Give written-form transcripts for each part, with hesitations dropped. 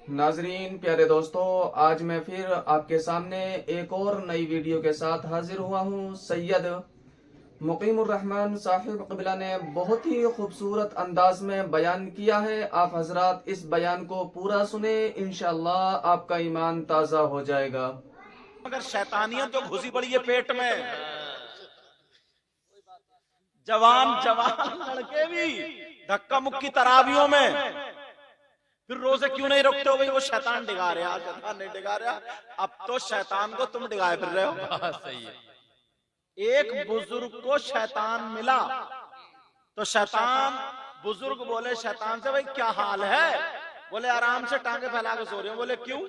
नाजरीन, प्यारे दोस्तों, आज मैं फिर आपके सामने एक और नई वीडियो के साथ हाजिर हुआ हूँ। सैयद मुकीमुर रहमान साहिब क़िबला ने बहुत ही खूबसूरत अंदाज में बयान किया है। आप हजरात इस बयान को पूरा सुने, इंशाअल्लाह आपका ईमान ताज़ा हो जाएगा। मगर शैतानियत तो घुसी पड़ी है पेट में। जवान जवान लड़के भी धक्का मुक्की तरावियों में, फिर रोजे क्यों नहीं रोकते हो भाई? वो शैतान डिगा रहे हैं, शैतान नहीं डिगा रहा। अब तो शैतान को तुम डिगाए फिर रहे हो। सही है। एक बुजुर्ग को शैतान मिला तो शैतान बुजुर्ग बोले शैतान से, भाई क्या हाल है? बोले आराम से टांगे फैला के सो रहे हो। बोले क्यों?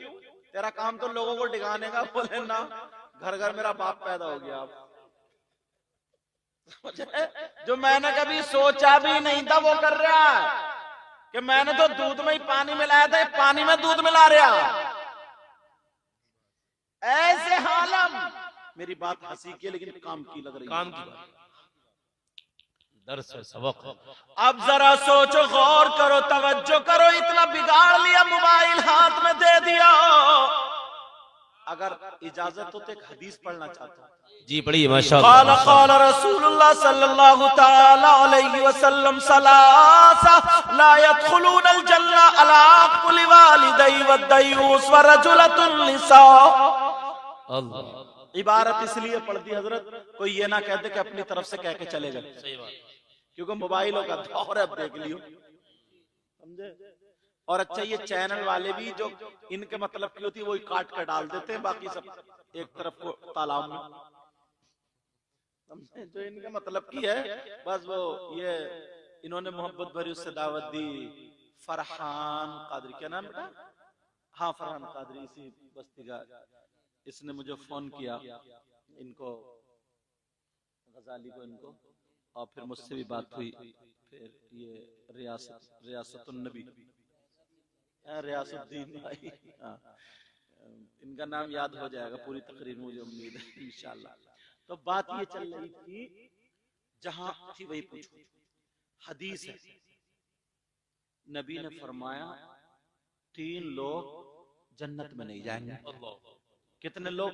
तेरा काम तो लोगों को डिगाने का। बोले ना, घर घर मेरा बाप पैदा हो गया। अब जो मैंने कभी सोचा भी नहीं था वो कर रहा है कि मैंने तो दूध में ही पानी मिलाया था, पानी में दूध मिला रहा। ऐसे हालम। मेरी बात हंसी की लेकिन काम की लग रही है। काम की बात, दर्स है, सबक है। अब जरा सोचो, गौर करो, तवज्जो करो। इतना बिगाड़ लिया, मोबाइल हाथ में दे दिया। अगर इजाजत हो तो एक हदीस पढ़ना चाहता हूं। जी पढ़िए। माशाअल्लाह। क़ाल रसूलुल्लाह सल्लल्लाहु तआला अलैहि वसल्लम सलासा ला यदखुलूनल जन्नह अला कुल्ली वालिदैहि वद्दयूस व रजुलतुन निसा। अल्लाह। इबारत इसलिए पढ़ दी हजरत, कोई ये ना कह दे कि अपनी तरफ से कह के चले गए। सही बात। क्योंकि मोबाइलों का दौर है, अब देख लियो, समझे? और अच्छा, ये चैनल वाले भी जो इनके मतलब की होती है वही काट कर डाल देते हैं, बाकी सब एक तरफ को तालाब में। समझे? जो इनके मतलब की है बस वो ये इन्होंने मोहब्बत भरी उससे दावत दी। फरहान कादरी, क्या नाम बेटा? हाँ, फरहान कादरी, इसी बस्ती का। इसने मुझे फोन किया, इनको गजाली को, इनको, और फिर मुझसे भी बात हुई। फिर ये रियासतुन नबी, रियासुद्दीन भाई, इनका नाम याद हो जाएगा पूरी तकरीर, मुझे उम्मीद है इंशाल्लाह। तो बात ये चल रही थी, जहां थी वही पूछो। हदीस है, नबी ने फरमाया 3 लोग जन्नत में नहीं जाएंगे। कितने लोग?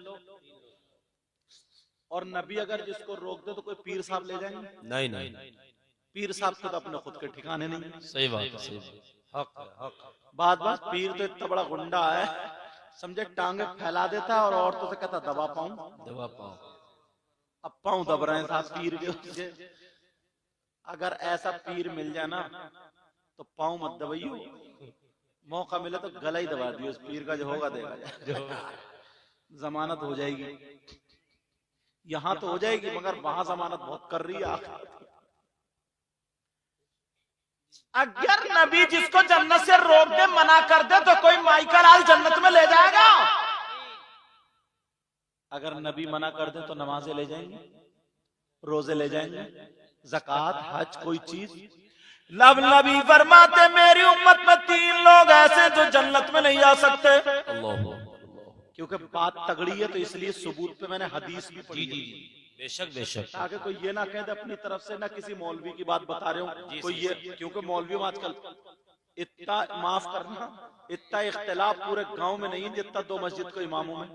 और नबी अगर जिसको रोक दे तो कोई पीर साहब ले जाएंगे? नहीं नहीं, पीर साहब के तो अपने खुद के ठिकाने नहीं। सही बात, सही हक है, हक। बात पीर तो इतना बड़ा गुंडा है, समझे, टांगे फैला देता है और औरतों से कहता दबा पाऊं, दबा पाओ। अब पाऊं दब रहे हैं साहब पीर के। अगर ऐसा पीर मिल जाए ना तो पाऊं मत दबाइयो, मौका मिले तो गला ही दबा दियो। उस पीर का जो होगा देगा, जमानत हो जाएगी। यहां तो हो जाएगी मगर वहां जमानत बहुत कर रही है। अगर नबी जिसको जन्नत से रोक दे, मना कर दे, तो कोई माइका लाल जन्नत में ले जाएगा? अगर नबी मना कर दे तो नमाजें ले जाएंगे, रोजे ले जाएंगे, ज़कात, हज, कोई चीज। लब नबी फरमाते मेरी उम्मत में 3 लोग ऐसे जो जन्नत में नहीं आ सकते। अल्लाह। क्योंकि बात तगड़ी है तो इसलिए सबूत पे मैंने हदीस भी पढ़ी। जी जी, बेशक बेशक। ताकि कोई ये ना कहे अपनी तरफ से, ना किसी मौलवी की बात बता रहे हो कोई ये, क्योंकि मौलवी में आजकल इतना, माफ करना, इतना इख्तिलाफ पूरे गांव में नहीं है जितना 2 मस्जिद को इमामों में,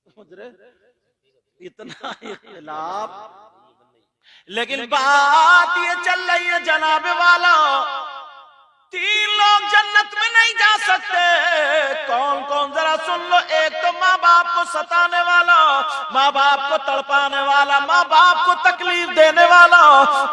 समझ रहे? इतना इख्तिलाफ। लेकिन बात ये चल रही है जनाबे वाला, 3 लोग जन्नत में नहीं जा सकते। कौन कौन जरा सुन लो। एक तो माँ बाप को सताने वाला, माँ बाप को तड़पाने वाला, माँ बाप को तकलीफ देने वाला,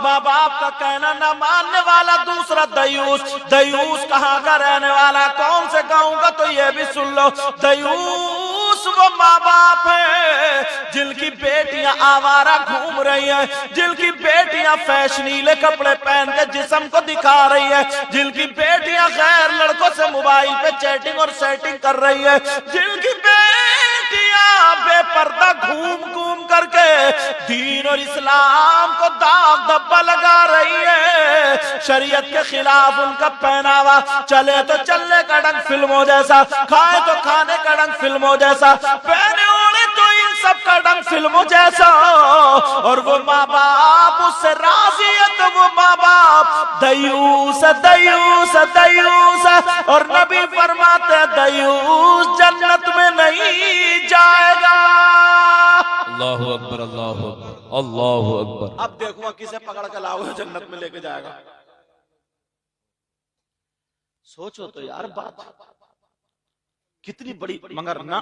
माँ बाप का कहना न मानने वाला। दूसरा दयूस। दयूस कहाँ का रहने वाला, कौन से गाँव का? तो ये भी सुन लो, दयूस वो माँ बाप है जिनकी बेटियां आवारा घूम रही हैं, जिनकी बेटियां फैशनीले कपड़े पहन के जिस्म को दिखा रही है, जिनकी बेटियां गैर लड़कों से मोबाइल पे चैटिंग और सेटिंग कर रही है, जिनकी बेटियां बेपर्दा घूम घूम करके दीन और इस्लाम को दाग धब्बा लगा रही है। शरीयत के खिलाफ उनका पहनावा, चले तो चलने का ढंग फिल्मों जैसा, खाए तो खाने का ढंग फिल्मों जैसा, पहने ओढ़े तो इन सब का ढंग फिल्मों जैसा। और वो माँ बाप उससे राजी है तो वो माँ बाप दयूस दयूस दयूस और नबी फरमाते दयूस जन्नत में नहीं जाएगा। अल्लाहु अकबर, अल्लाहु अकबर, अल्लाहु अकबर। अब देखो किसे पकड़ के लाओगे जन्नत में लेके जाएगा। सोचो तो यार बात कितनी बड़ी। मगर ना,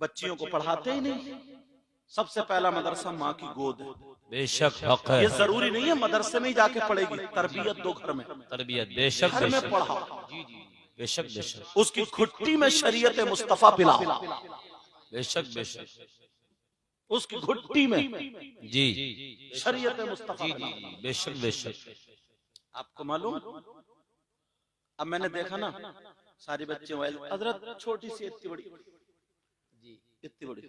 बच्चियों को पढ़ाते ही नहीं। सबसे पहला मदरसा माँ की गोद है। बेशक हक है। ये जरूरी नहीं है मदरसे में ही जाके पढ़ेगी, तरबियत दो घर में, तरबियत बेशक घर में बेशक। पढ़ाओ। जी जी बेशक बेशक। उसकी घुट्टी में शरीयत मुस्तफा पिलाओ, बेशक बेशक। उसकी घुट्टी में जी शरीयत मुस्तफा जी पिलाओ। जी बेशक बेशक। आपको मालूम, अब मैंने देखा ना सारी बच्चे हजरत छोटी सी इतनी बड़ी, इतनी बड़ी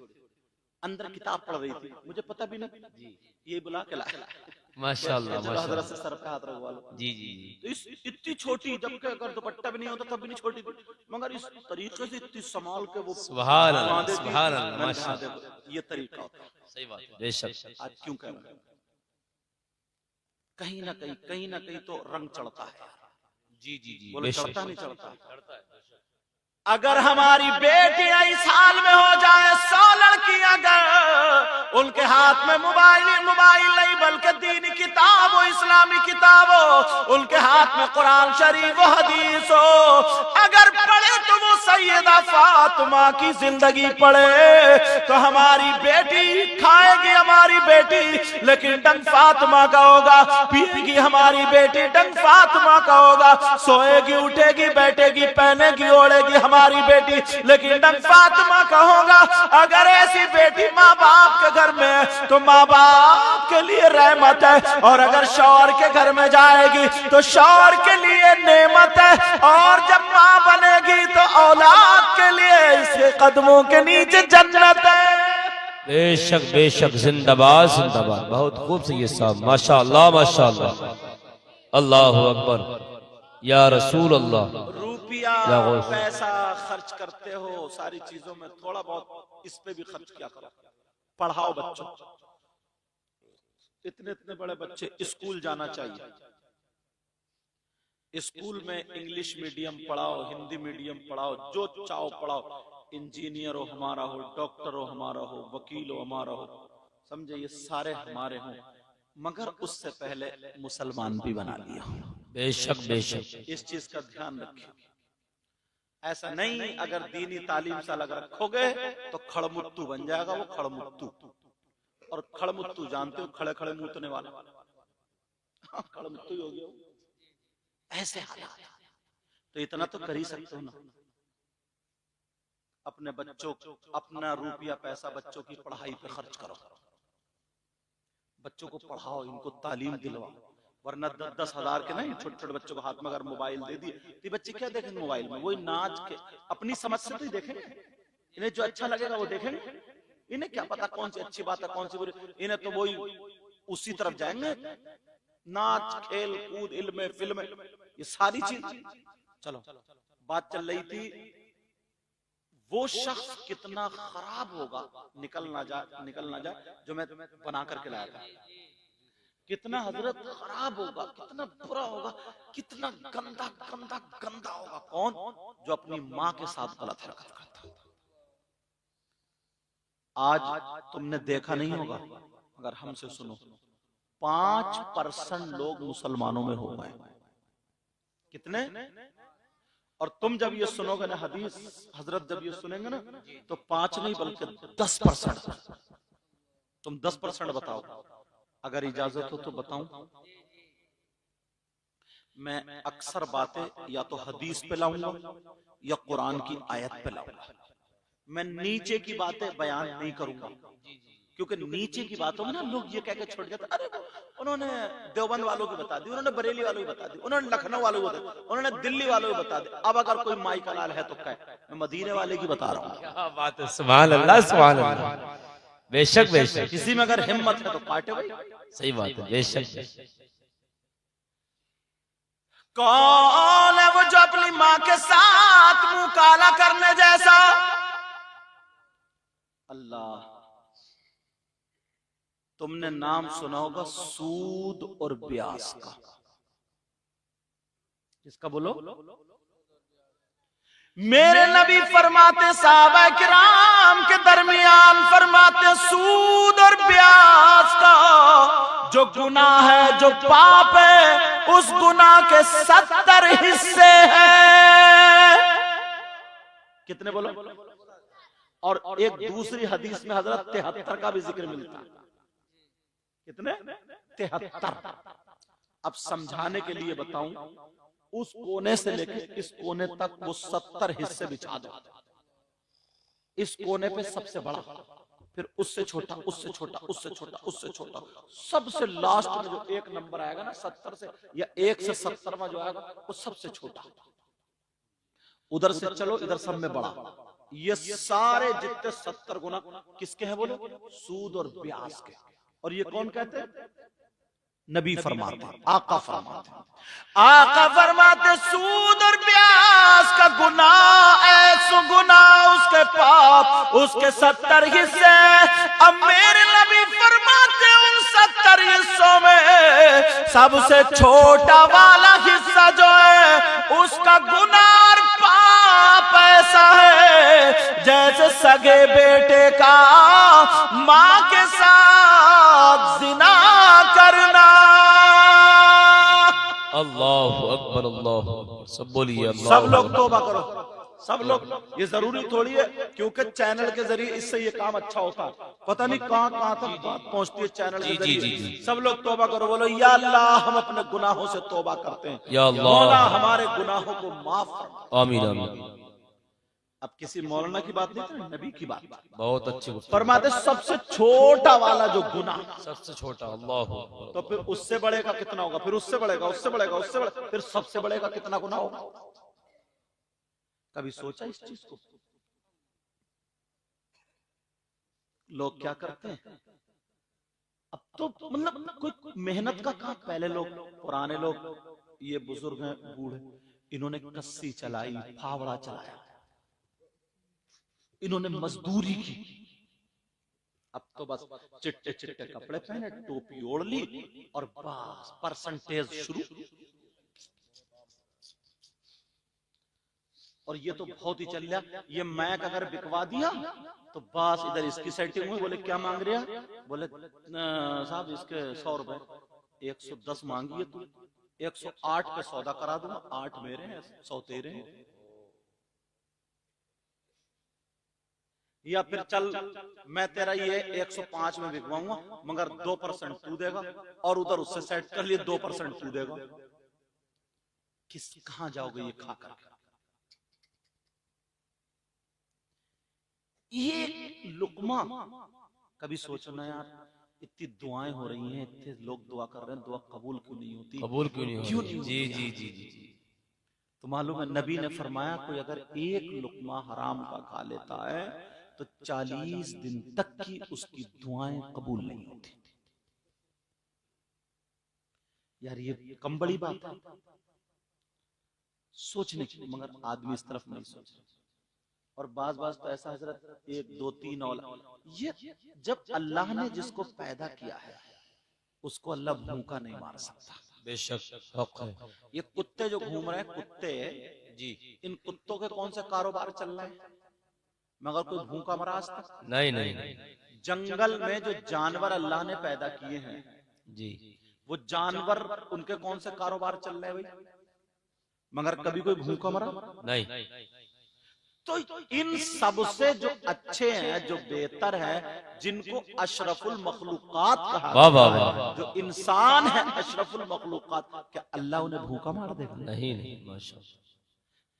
अंदर किताब पढ़ रही थी, मुझे पता भी नहीं, ये बुला के लाया माशाल्लाह हजरत माशाल्लाह। से सर पे हाथ रखवा लो। जी जी जी। तो इस इतनी छोटी, जबकि अगर दुपट्टा भी नहीं होता तब भी नहीं छोटी थी, मगर इस तरीके से इतनी संभाल के वो सुभान अल्लाह, बांधे थी। सुभान अल्लाह, मैंने कहा, माशाल्लाह। देखो, ये तरीका होता है। सही बात है। बेशक। आज क्यों कह रहे हैं? कहीं ना कहीं तो रंग चढ़ता है। जी जी जी बोले बेशक। चढ़ता नहीं चढ़ता। अगर हमारी बेटियां इस हाल में हो जाए, 100 लड़कियां अगर उनके हाथ में मोबाइल नहीं बल्कि दीनी किताब हो, इस्लामी किताब हो, उनके हाथ में कुरान शरीफ व हदीस हो, अगर पढ़े तो वो सैयदा फातिमा की जिंदगी पढ़े, तो हमारी बेटी खाएगी, हमारी बेटी लेकिन डंग फातिमा का होगा, पिएगी हमारी बेटी डंग फातिमा का होगा, सोएगी उठेगी बैठेगी पहनेगी ओढ़ेगी हमारी बेटी लेकिन डंग फातिमा का होगा। अगर ऐसी बेटी माँ बाप के घर में है तो माँ बाप के लिए रहमत है, और अगर शौहर के घर में जाएगी तो शौहर के लिए नेमत है, और जब माँ बनेगी तो औलाद के लिए इसके कदमों के नीचे जन्नत है। बेशक बेशक। जिंदाबाद जिंदाबाद। बहुत खूब से ये साहब, माशाल्लाह माशाल्लाह। अल्लाहु अकबर या रसूल अल्लाह। रुपया पैसा खर्च करते हो सारी चीजों में, थोड़ा बहुत इस पे भी खर्च किया करो। पढ़ाओ बच्चों, इतने बड़े बच्चे स्कूल जाना चाहिए। स्कूल में इंग्लिश मीडियम पढ़ाओ, हिंदी मीडियम पढ़ाओ, जो चाहो पढ़ाओ। इंजीनियर हो हमारा हो, डॉक्टर हो हमारा हो, वकील हो हमारा हो, समझे, ये सारे हमारे हों, मगर उससे पहले मुसलमान भी बना लिया। बेशक बेशक। इस चीज का ध्यान रखिए। ऐसा नहीं अगर दीनी तालीम से अलग रखोगे तो खड़मुत्तू बन जाएगा वो, खड़मुत्तू। और खड़मुत्तू जानते हो, खड़े खड़े मूतने वाला, खड़मुत्तू हो गया। ऐसे हालात, तो इतना तो कर ही सकते हो ना, अपने बच्चों, अपना रुपया पैसा बच्चों की पढ़ाई पे खर्च करो, बच्चों को पढ़ाओ, इनको तालीम दिलवाओ। वरना 10-10 हजार के नहीं, छोटे छोटे बच्चों को हाथ में अगर मोबाइल दे दिए तो बच्चे क्या देखेंगे मोबाइल में? वही नाच के अपनी समझ से तो देखेंगे, इन्हें जो अच्छा लगेगा वो देखेंगे। इन्हें क्या पता कौन सी अच्छी बात है कौन सी बुरी, इन्हें तो वही उसी तरफ जाएंगे। नाच खेल कूद इल्म फिल्म ये सारी चीज। चलो बात चल रही थी, वो शख्स कितना खराब होगा, निकल ना जाए जो मैं बना करके लाया था, कितना हजरत खराब होगा, कितना बुरा होगा, कितना गंदा गंदा गंदा होगा। कौन? जो अपनी माँ के साथ गलत हरकत करता। आज तुमने देखा नहीं होगा, अगर हमसे सुनो, 5% लोग मुसलमानों में हो गए। कितने? और तुम जब ये सुनोगे ना हदीस, हजरत जब ये सुनेंगे ना, तो 5 नहीं बल्कि 10%। तुम 10% बताओ, अगर इजाजत हो तो बताऊं। मैं अक्सर बातें या तो हदीस पे लाऊंगा या कुरान की आयत पे लाऊंगा। मैं नीचे की बातें बयान नहीं करूंगा, क्योंकि नीचे की बातों में ना लोग ये कह के छोड़ जाते, अरे उन्होंने देवबंद वालों की बता दी, उन्होंने बरेली वालों की बता दी, उन्होंने लखनऊ वालों की बता दी, उन्होंने दिल्ली वालों की बता दी। अब अगर कोई माई का लाल है तो कहे मैं मदीने वाले की बता रहा हूँ। क्या बात है, सुभान अल्लाह सुभान अल्लाह। बेशक बेशक। किसी में अगर हिम्मत है तो काटे भाई। सही बात है, बेशक। कौन है वो जो अपनी माँ के साथ मुंह काला करने जैसा? अल्लाह। तुमने नाम सुना होगा सूद और ब्याज का। किसका बोलो? मेरे नबी फरमाते साहबा किराम के दरमियान फरमाते सूद और ब्याज का जो गुनाह है, जो पाप है, उस गुनाह के 70 हिस्से हैं। कितने बोलो? और एक दूसरी हदीस में हजरत 73 का भी जिक्र मिलता है। कितने? 73। अब समझाने के लिए बताऊं, उस कोने से लेकर इस कोने तक वो 70 हिस्से बिछा दो। इस कोने पे सबसे बड़ा, फिर उससे छोटा, उससे छोटा, उससे छोटा, उससे छोटा, सबसे लास्ट में जो एक नंबर आएगा ना 70 से या 1 से 70 में जो आएगा वो सबसे छोटा। उधर से चलो, इधर सब में बड़ा। ये सारे जितने 70 गुना किसके हैं बोलो? सूद और ब्याज के। और ये कौन कहते हैं? नबी फरमाते, आका फरमाते, आका फरमाते सूद और ब्याज का गुनाह ऐसा गुनाह, उसके पाप, उसके 70 हिस्से। अब मेरे नबी फरमाते उन 70 हिस्सों में सबसे छोटा वाला हिस्सा जो है उसका गुनाह और पाप ऐसा है जैसे सगे बेटे का मां के साथ जिना करना। अल्लाहु अकबर, अल्लाहु अकबर। सब बोलिए अल्लाह। सब लोग तौबा करो, सब लोग। ये जरूरी थोड़ी है क्योंकि चैनल के जरिए इससे ये काम अच्छा होता है। पता नहीं कहां कहां तक बात पहुंचती है चैनल के जरिए। सब लोग तौबा करो, बोलो या अल्लाह हम अपने गुनाहों से तौबा करते हैं, या अल्लाह मौला हमारे गुनाहों को माफ फरमा। आमीन आमीन। अब किसी मौलाना की बात नहीं, नबी की बात। बहुत अच्छी गुफ्तगू। फरमाते सबसे छोटा वाला जो गुनाह, सबसे छोटा, अल्लाह। तो फिर उससे बड़े का कितना होगा? फिर उससे बढ़ेगा, उससे बढ़ेगा, उससे बढ़ेगा, फिर सबसे बड़े का कितना गुनाह होगा? कभी सोचा इस चीज को? लोग क्या करते हैं अब तो, मतलब कोई मेहनत का काम। पहले लोग, पुराने लोग, ये बुजुर्ग हैं, बूढ़े, इन्होंने कस्सी चलाई, फावड़ा चलाया, इन्होंने मजदूरी की। अब तो बस चिट्टे चिट्टे कपड़े पहने, टोपी ओढ़ ली और बस परसेंटेज शुरू। और ये तो बहुत ही चल रहा। ये मैक अगर बिकवा दिया तो बस इधर इसकी सेटिंग हुई। बोले क्या मांग रहा? बोले साहब इसके 100 रुपए। 110 मांगी है तू, 108 पे सौदा करा दूंगा, 8 मेरे हैं, 100 तेरे हैं। या फिर चल मैं तेरा ये 105 में बिकवाऊंगा मगर 2% तू देगा, और उधर उससे सेट कर लिए 2% तू देगा। कहां जाओगे ये खा कर? ये लुकमा कभी सोचना यार, इतनी दुआएं हो रही हैं, इतने लोग दुआ कर रहे हैं, दुआ कबूल क्यों नहीं होती? कबूल क्यों नहीं क्यों होती? नहीं? जी जी जी जी जी। तो मालूम है नबी ने फरमाया कोई अगर एक लुकमा हराम का खा लेता है तो 40 दिन तक की उसकी दुआएं कबूल नहीं होती। यार ये कम बड़ी बात है सोचने की, मगर आदमी इस तरफ नहीं सोच रहा। और बाज तो ऐसा हजरत 1 2 3 औलाद, ये जब अल्लाह ने जिसको पैदा किया है उसको अल्लाह भूखा नहीं मार सकता। बेशक हक है। ये कुत्ते जो घूम रहे हैं, कुत्ते जी, इन कुत्तों के कौन से कारोबार चल रहे हैं? मगर कोई भूखा मरा आज तक? नहीं नहीं नहीं। जंगल में जो जानवर अल्लाह ने पैदा किए हैं जी, वो जानवर, उनके कौन से कारोबार चल रहे हैं भाई? मगर कभी कोई भूखा मरा नहीं। तो इन सबसे जो अच्छे हैं, जो बेहतर है, जिनको अशरफुल मखलूकात कहा वाह वाह वाह। जो इंसान है अशरफुल मखलूकात, क्या अल्लाह उन्हें भूखा मार देगा? नहीं नहीं, माशाअल्लाह।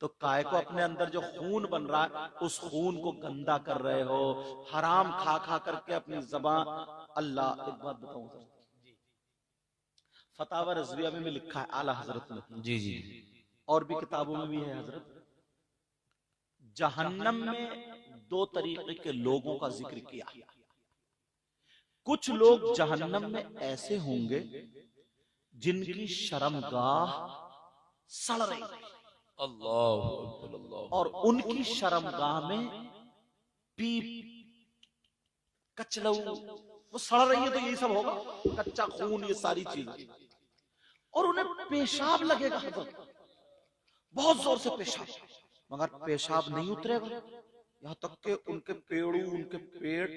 तो काय को अपने अंदर जो खून बन रहा है उस खून को गंदा कर रहे हो, हराम खा खा करके अपनी ज़बान। अल्लाह एक बात बताऊं, फतावा रज़विया में लिखा है आला हजरत ने, जी जी, और भी किताबों में भी है हजरत, जहन्नम में 2 तरीके के लोगों का जिक्र किया। कुछ लोग जहन्नम में ऐसे होंगे जिनकी शर्मगाह सड़ रही है, अल्लाह अकबर, अल्लाह। और उनकी शर्मगाह में पीप, कचलऊ, वो सड़ रही है तो यही सब होगा, कच्चा खून, ये सारी चीजें। और उन्हें पेशाब लगेगा, बहुत जोर से पेशाब, मगर पेशाब नहीं उतरेगा, यहाँ तक के उनके पेड़ू, उनके पेट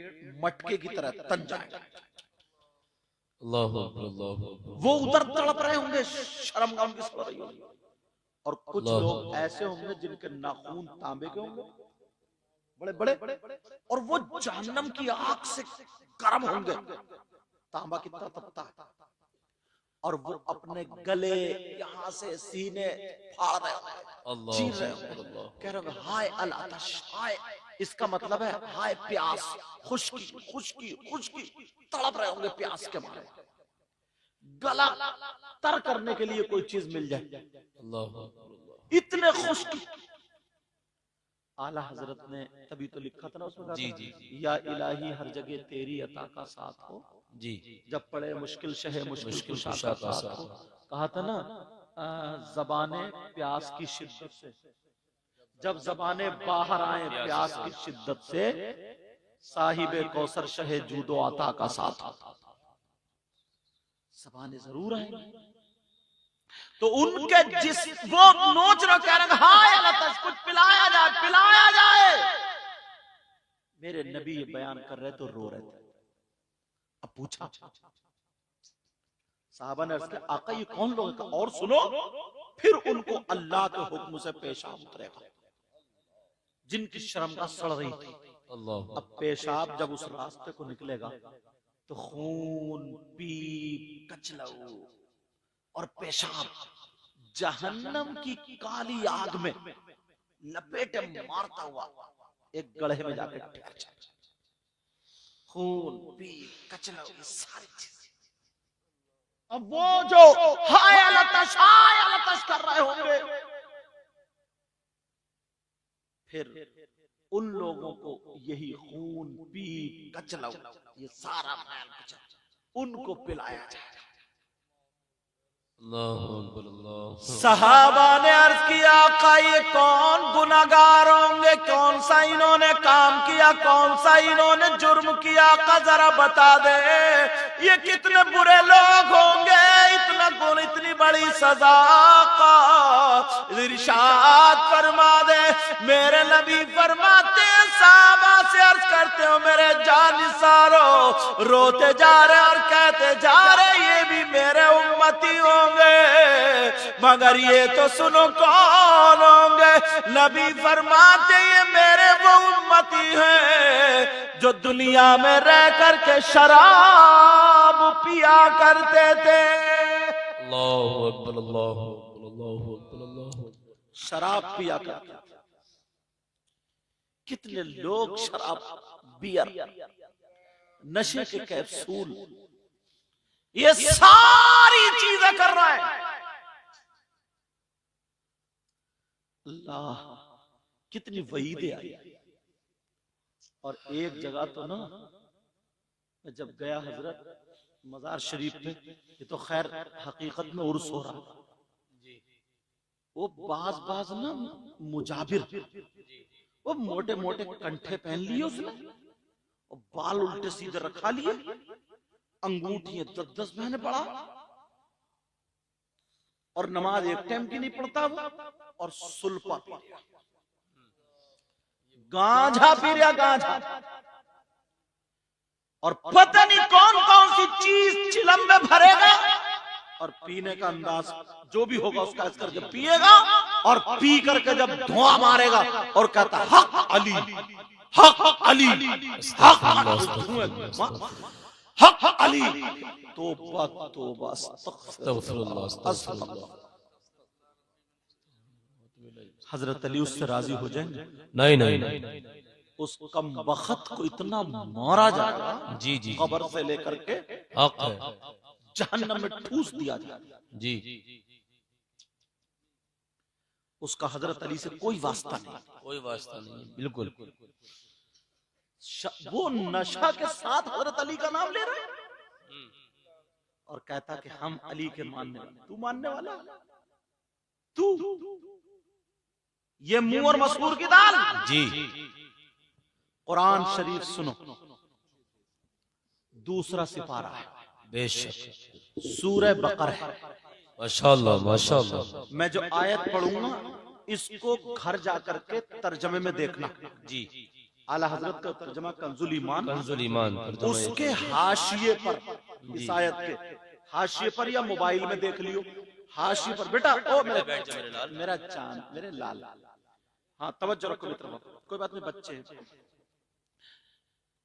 मटके की तरह तन जाएगा। अल्लाहु अकबर, अल्लाहु अकबर। वो उधर तड़प रहे होंगे, शर्म का उनकी सो रही होगी। और कुछ लोग ऐसे होंगे जिनके नाखून तांबे के होंगे, बड़े बड़े, और वो जहन्नम की आग से गर्म होंगे, तांबा कितना तपता है, और वो अपने गले यहाँ से सीने फाड़ रहे होंगे, चीर रहे होंगे, कह रहे होंगे हाय अल आतश, हाय, इसका मतलब है हाय प्यास, खुश्की खुश्की खुश्की, तड़प रहे होंगे प्यास के मारे, गला तर करने के लिए कोई चीज मिल जाए, इतने खुश्की। आला हजरत ने तभी तो लिखा था ना उसमें, जी जी, या इलाही हर जगह तेरी अता का साथ हो, जी, जब पड़े मुश्किल शहे मुश्किल कुशा का साथ हो। कहा था ना, जबाने प्यास की शिद्दत से, जब जबाने बाहर आए प्यास की शिद्दत से, साहिबे कौसर शहे जूदो अता का साथ हो। जबाने जरूर आएंगे, तो उनके जिस वो नोच रहे, कह रहे हाय अल्लाह, कुछ पिलाया जाए, पिलाया जाए। मेरे नबी ये बयान कर रहे तो रो रहे थे। अब पूछा साहबा ने, आका ये कौन लोग? और सुनो, फिर उनको अल्लाह के हुक्म से पेशाब उतरेगा, जिनकी शर्म का सड़ रही थी। अब पेशाब जब उस रास्ते को निकलेगा तो खून, पीप, कचलऊ और पेशाब जहन्नम की काली आग में लपेटे मारता हुआ एक गड्ढे में जाकर ठहर जाए। खून, पीप, कचलऊ, सारी चीजें। अब वो जो हाय लतश कर रहे होंगे, फिर उन लोगों को यही खून, पीप, कचलऊ, ये सारा मैल कुचल उनको पिलाया जाए। सहाबा ने अर्ज किया, आका ये कौन गुनाहगार होंगे, कौन सा इन्होंने काम किया, कौन सा इन्होंने जुर्म किया, आका जरा बता दे, ये कितने बुरे लोग होंगे, इतना गुन, इतनी बड़ी सजा का इरशाद फरमा दे। मेरे नबी फरमाते, सहाबा से अर्ज करते हो, मेरे जानिसारो रोते जा रहे और कहते जा रहे, ये भी मेरे उम्मती होंगे, मगर ये तो सुनो कौन होंगे। नबी फरमाते, ये मेरे वो उम्मती हैं जो दुनिया में रह करके शराब पिया करते थे। अल्लाहु अकबर, अल्लाहु अकबर, अल्लाहु अकबर, अल्लाहु अकबर। शराब पिया करते थे। कितने लोग शराब, बियर, नशे के कैप्सूल, ये सारी चीजें कर रहा है। अल्लाह, कितनी वईदें आई। और एक जगह तो ना, मैं जब गया हजरत मजार शरीफ पे, ये तो खैर हकीकत में उर्स हो रहा, वो बाज ना मुजाबिर, वो मोटे मोटे कंठे पहन लिए उसने, और बाल उल्टे सीधे रखा लिए, अंगूठियां 10-10 महीने पड़ा, और नमाज एक टाइम की नहीं पढ़ता वो, और सुल्फा पी रहा, गांजा पी रहा, गांजा, और पता नहीं कौन कौन सी चीज चिलम में भरेगा, और पीने का अंदाज जो भी होगा उसका ऐसा करके पिएगा, और पी करके जब धुआं मारेगा और कहता हक अली, हक अली, हक अली, तौबा तौबा, अस्तगफिरुल्लाह, अस्तगफिरुल्लाह। हजरत अली उससे राजी हो जाएंगे? नहीं नहीं नहीं, उस कम बख्त को इतना मारा जाएगा, जी जी, कब्र से लेकर के जहन्नम में ठूस दिया जाएगा, जी। उसका हजरत अली से कोई वास्ता नहीं, कोई वास्ता नहीं, बिल्कुल। वो नशा के साथ हजरत अली का नाम ले रहा है और कहता कि हम अली के मानने वाले। तू मानने वाला? तू ये मुंह और मसूर की दाल, जी। कुरान शरीफ सुनो, दूसरा सिपारा है, बेशक सूरह बकरा है। माशाअल्लाह, माशाअल्लाह। मैं जो आयत पढ़ूंगा इसको घर जाकर के तर्जमे में देखना। जी आला हजरत का तर्जमा कंजुल ईमान, कंजुल ईमान उसके हाशिए पर, इस आयत के हाशिए पर या मोबाइल में देख लियो, हाशिए पर। बेटा ओ मेरा चांद, मेरे लाल, हाँ तवज्जो रखो मित्रों, कोई बात नहीं, बच्चे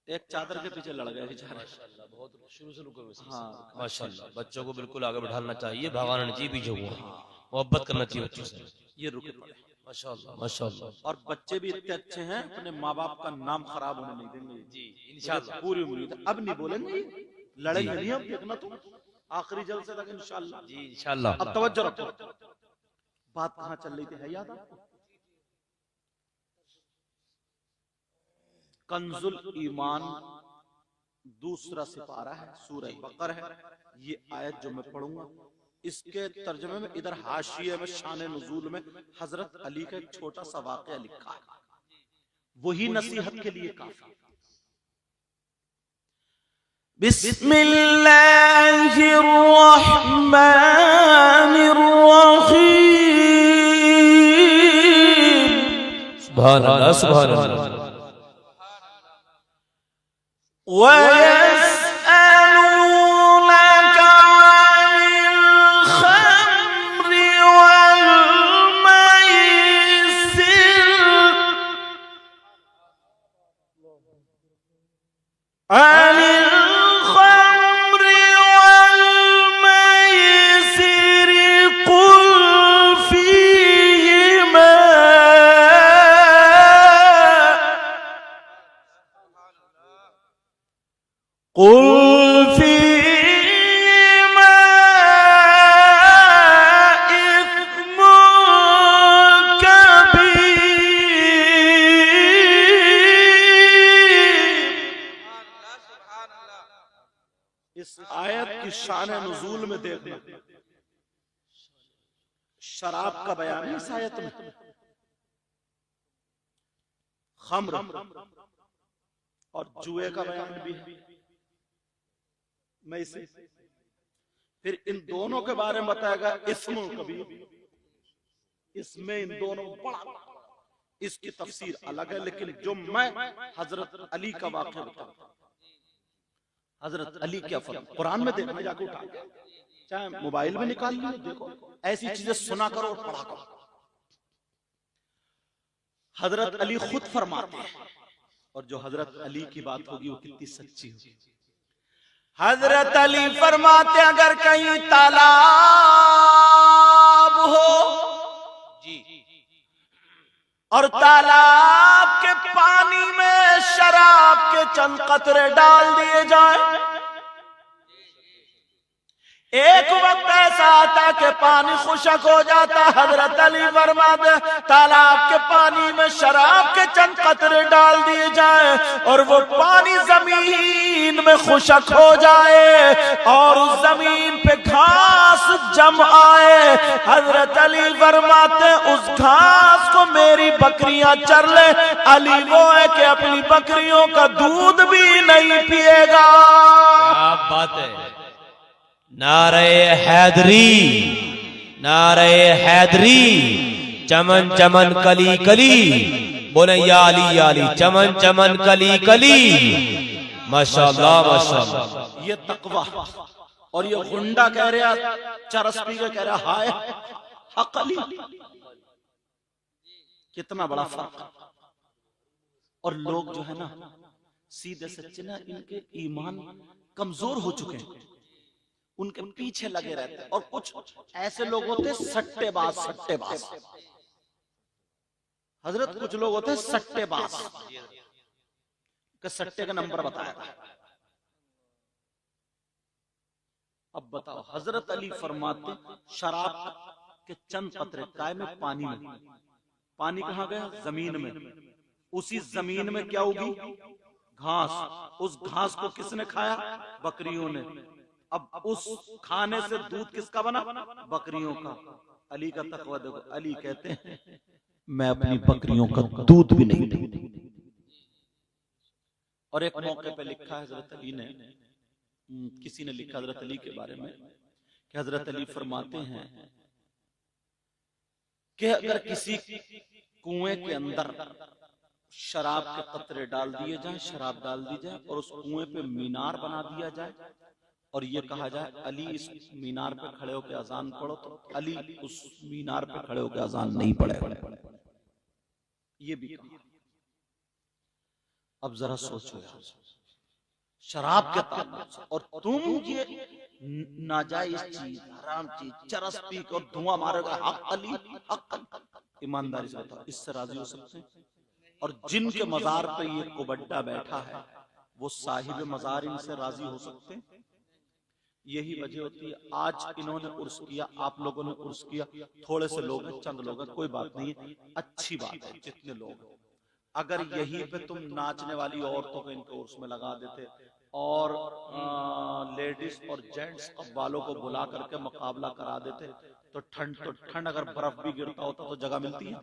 एक चादर के पीछे लड़ गए बेचारे। बहुत शुरू से रुको। हाँ माशाल्लाह, बच्चों को बिल्कुल आगे बढ़ाना चाहिए, भगवान ने जी भी जो मोहब्बत करना चाहिए बच्चों से। ये रुके पड़े माशाल्लाह माशाल्लाह। और बच्चे भी इतने अच्छे हैं, अपने माँ बाप का नाम खराब होने नहीं देंगे जी इंशाल्लाह, पूरी उम्मीद। अब नहीं बोलेंगे, लड़ेंगे नहीं, अब देखना तुम आखिरी जलसे तक इंशाल्लाह। जी इंशाल्लाह। अब तवज्जो रखो, बात कहाँ चल रही थी, है याद आपको? कंजुल ईमान दूसरा सिपारा है, सूरह बकर है। ये आयत जो मैं पढ़ूंगा, इसके तर्जुमे में इधर हाशिये में शान नुज़ूल में हजरत अली का एक छोटा सा वाक़या लिखा है, वही नसीहत के लिए काफी। बिस्मिल्लाहिर्रहमानिर्रहीम। सुभान अल्लाह सुभान अल्लाह। इस आयत की शान नुज़ूल में देखना, शराब का बयान है इस आयत में, खम्र और जुए का बयान भी है। मैं इसे फिर इन दोनों के बारे में बताएगा, इस्म कभी इसमें इन दोनों बड़ा, इसकी तफसीर अलग है, लेकिन जो मैं हजरत अली का वाक़या बताऊं, हजरत अली क्या फर्क, कुरान में देखना, जाकर उठा चाहे मोबाइल में निकाल लो, देखो ऐसी चीजें सुना करो और पढ़ा करो। हजरत अली खुद फरमाते हैं, और जो हजरत अली की बात होगी वो कितनी सच्ची होगी। हजरत अली फरमाते, अगर कहीं तालाब हो जी और तालाब के पानी में शराब के चंद कतरे डाल दिए जाए, एक वक्त ऐसा आता कि पानी खुशक हो जाता। हजरत अली फरमाते, तालाब के पानी में शराब के चंद कतरे डाल दिए जाए और वो पानी जमीन में खुशक हो जाए और उस जमीन पे घास जम आए। हजरत अली फरमाते, उस घास को मेरी बकरियां चर ले। अली वो है कि अपनी बकरियों का दूध भी नहीं पिएगा। क्या बात है। नारे हैदरी, नारे हैदरी, चमन चमन कली कली, बोले या अली, चमन चमन कली कली। माशाल्लाह माशाल्लाह। ये तकवा और ये गुंडा कह रहा, चरस पी के कह रहा हाय हक अली, कितना बड़ा फर्क। और लोग जो है ना सीधे सच्चे ना, इनके ईमान कमजोर हो चुके हैं, उनके पीछे लगे रहते हैं। और कुछ ऐसे लोग होते हैं सट्टेबाज, सट्टेबाज हजरत, कुछ लोग होते हैं सट्टेबाज, सट्टे का नंबर बताया। अब बताओ, हजरत अली फरमाते, शराब के चंद कतरे काय में पानी में, पानी कहाँ गया? जमीन में। उसी जमीन में क्या होगी? घास। उस घास को किसने खाया? बकरियों ने। अब उस खाने से दूध किसका बना? बकरियों का। अली का तकवा देखो, अली कहते हैं मैं अपनी बकरियों का दूध भी नहीं दूंगा। और एक मौके पे लिखा है हजरत अली ने, किसी ने लिखा हजरत अली के बारे में कि हजरत अली फरमाते हैं कि अगर किसी कुएं के अंदर शराब के कतरे डाल दिए जाएं, शराब डाल दी जाए और उस कुएं पे मीनार बना दिया जाए और ये कहा जाए अली इस मीनार पे खड़े होकर अजान पढ़ो, तो अली उस मीनार पे खड़े होकर अजान नहीं पढ़े। ये भी कहा। अब जरा सोचो यार, शराब के ताल्लुक से और तुम ये नाजायज चीज, हराम चीज, चरस पी और धुआं मारेगा, हक अली हक अली। ईमानदारी से बताओ, इससे राजी हो सकते हैं? और जिनके मजार पे ये कुबड्डा बैठा है वो साहिब मजार इनसे राजी हो सकते हैं? यही वजह होती है। आज इन्होंने उर्स किया, आप लोगों ने उर्स किया, थोड़े से लोग हैं, चंद लोग हैं, कोई बात नहीं है, अच्छी बात है जितने लोग। अगर यहीं पे तुम नाचने वाली औरतों को इनके उर्स में लगा देते और लेडीज और जेंट्स वालों को बुला करके मुकाबला करा देते तो ठंड अगर बर्फ भी गिरता होता तो जगह मिलती है?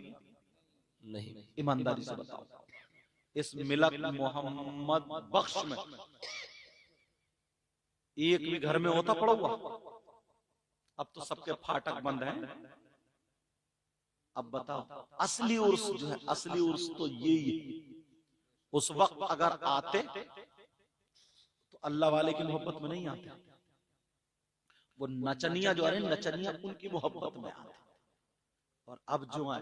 नहीं। ईमानदारी से बताओ, इस मिलत मोहम्मद बख्श में एक भी घर में होता पड़ा हुआ? अब तो सबके फाटक बंद हैं। अब बताओ, असली उर्स जो है, असली उर्स तो यही है। उस वक्त अगर आते तो अल्लाह वाले की मोहब्बत में नहीं आते, वो नचनिया जो है, नचनिया उनकी मोहब्बत में आते। और अब जो है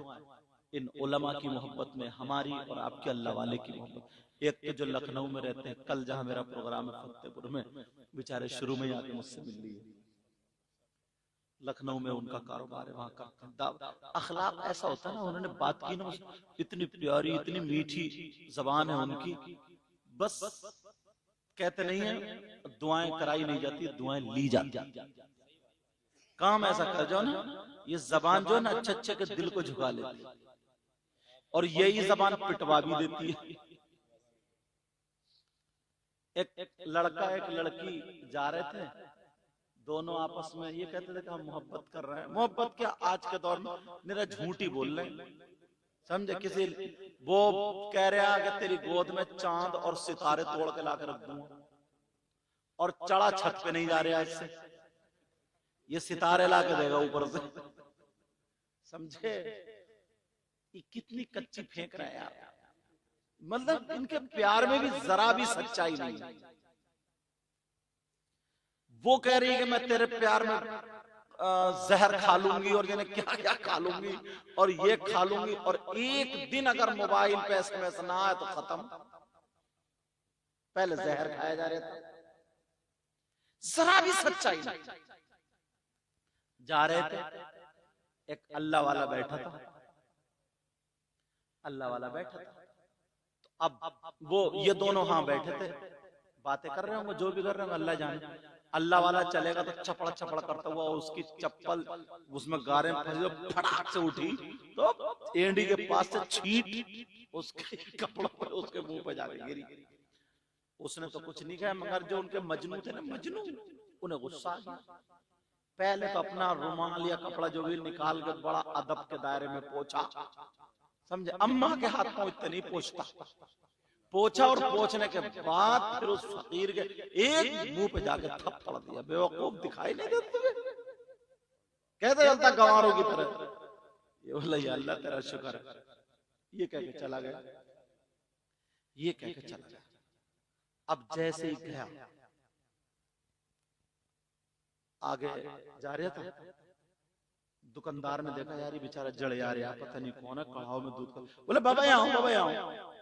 इन उलमा की मोहब्बत में, हमारी और आपके अल्लाह वाले की मोहब्बत। एक तो जो लखनऊ में रहते हैं, कल जहां मेरा प्रोग्राम है फतेहपुर में, बेचारे शुरू में आके मुझसे मिल लिए। लखनऊ में उनका कारोबार है, वहां का अखलाक ऐसा होता है ना, उन्होंने बात की ना, इतनी प्यारी, इतनी मीठी जबान है उनकी। बस कहते नहीं है दुआएं कराई नहीं जाती, दुआएं ली जाती। काम ऐसा कर जाओ ना, ये जबान जो है ना अच्छे अच्छे के दिल को झुका लेती है और यही जबान पिटवा भी देती है। एक लड़का एक लड़की जा रहे थे, दोनों आपस में ये कहते थे कि हम मोहब्बत कर रहे हैं। मोहब्बत क्या, आज के दौर में मेरा झूठी बोल रहे हैं, समझे? किसी वो कह रहा है कि तेरी गोद में चांद और सितारे तोड़ के लाकर रख दूंगा, और चढ़ा छत पे नहीं जा रहा इससे, ये सितारे ला के देगा ऊपर से। समझे? ये कितनी कच्ची फेंक रहे हैं यार। मतलब इनके प्यार में भी जरा भी सच्चाई नहीं है। वो कह रही है कि मैं तेरे प्यार में जहर खा लूंगी और यानी क्या क्या खा लूंगी और ये खा लूंगी, और एक दिन अगर मोबाइल पे SMS ना आए तो खत्म। पहले जहर खाया जा रहा था, जरा भी सच्चाई नहीं। जा रहे थे, एक अल्लाह वाला बैठा था, अल्लाह वाला बैठा था। तो अब वो ये दोनों हाँ बैठे थे, बातें कर रहे होंगे, जो भी कर रहे होंगे अल्लाह जाने। अल्लाह वाला चलेगा तो चपड़ा चपड़ा करता हुआ उसकी चप्पल उसमें गारे में फटाक से उठी तो एंडी के पास से छींट उसके कपड़ों पर उसके मुंह पे जाके गिरी। उसने तो कुछ नहीं कहा, मगर जो उनके मजनू थे ना, मजनू, उन्हें गुस्सा आ गया। पहले तो अपना रुमाल या कपड़ा जो भी निकाल के बड़ा अदब के दायरे में पोंछा, समझे? अम्मा के हाथ में इतना नहीं पोंछता, पोंछा और पोंछने के बाद फिर उस फकीर के एक मुंह पे जाके थप्पड़ दिया। बेवकूफ दिखाई नहीं देता तुझे? कैसे चलता गंवारों की तरह? ये बोला या अल्लाह तेरा शुक्र है, ये कह के चला गया, ये कह के चला गया। अब जैसे ही गया, आगे जा रहा था, दुकानदार ने देखा यार ये बेचारा जड़ यार, पता नहीं कौन है, कढ़ाव में दूध का। बोले बाबा यहाँ, बाबा यहाँ।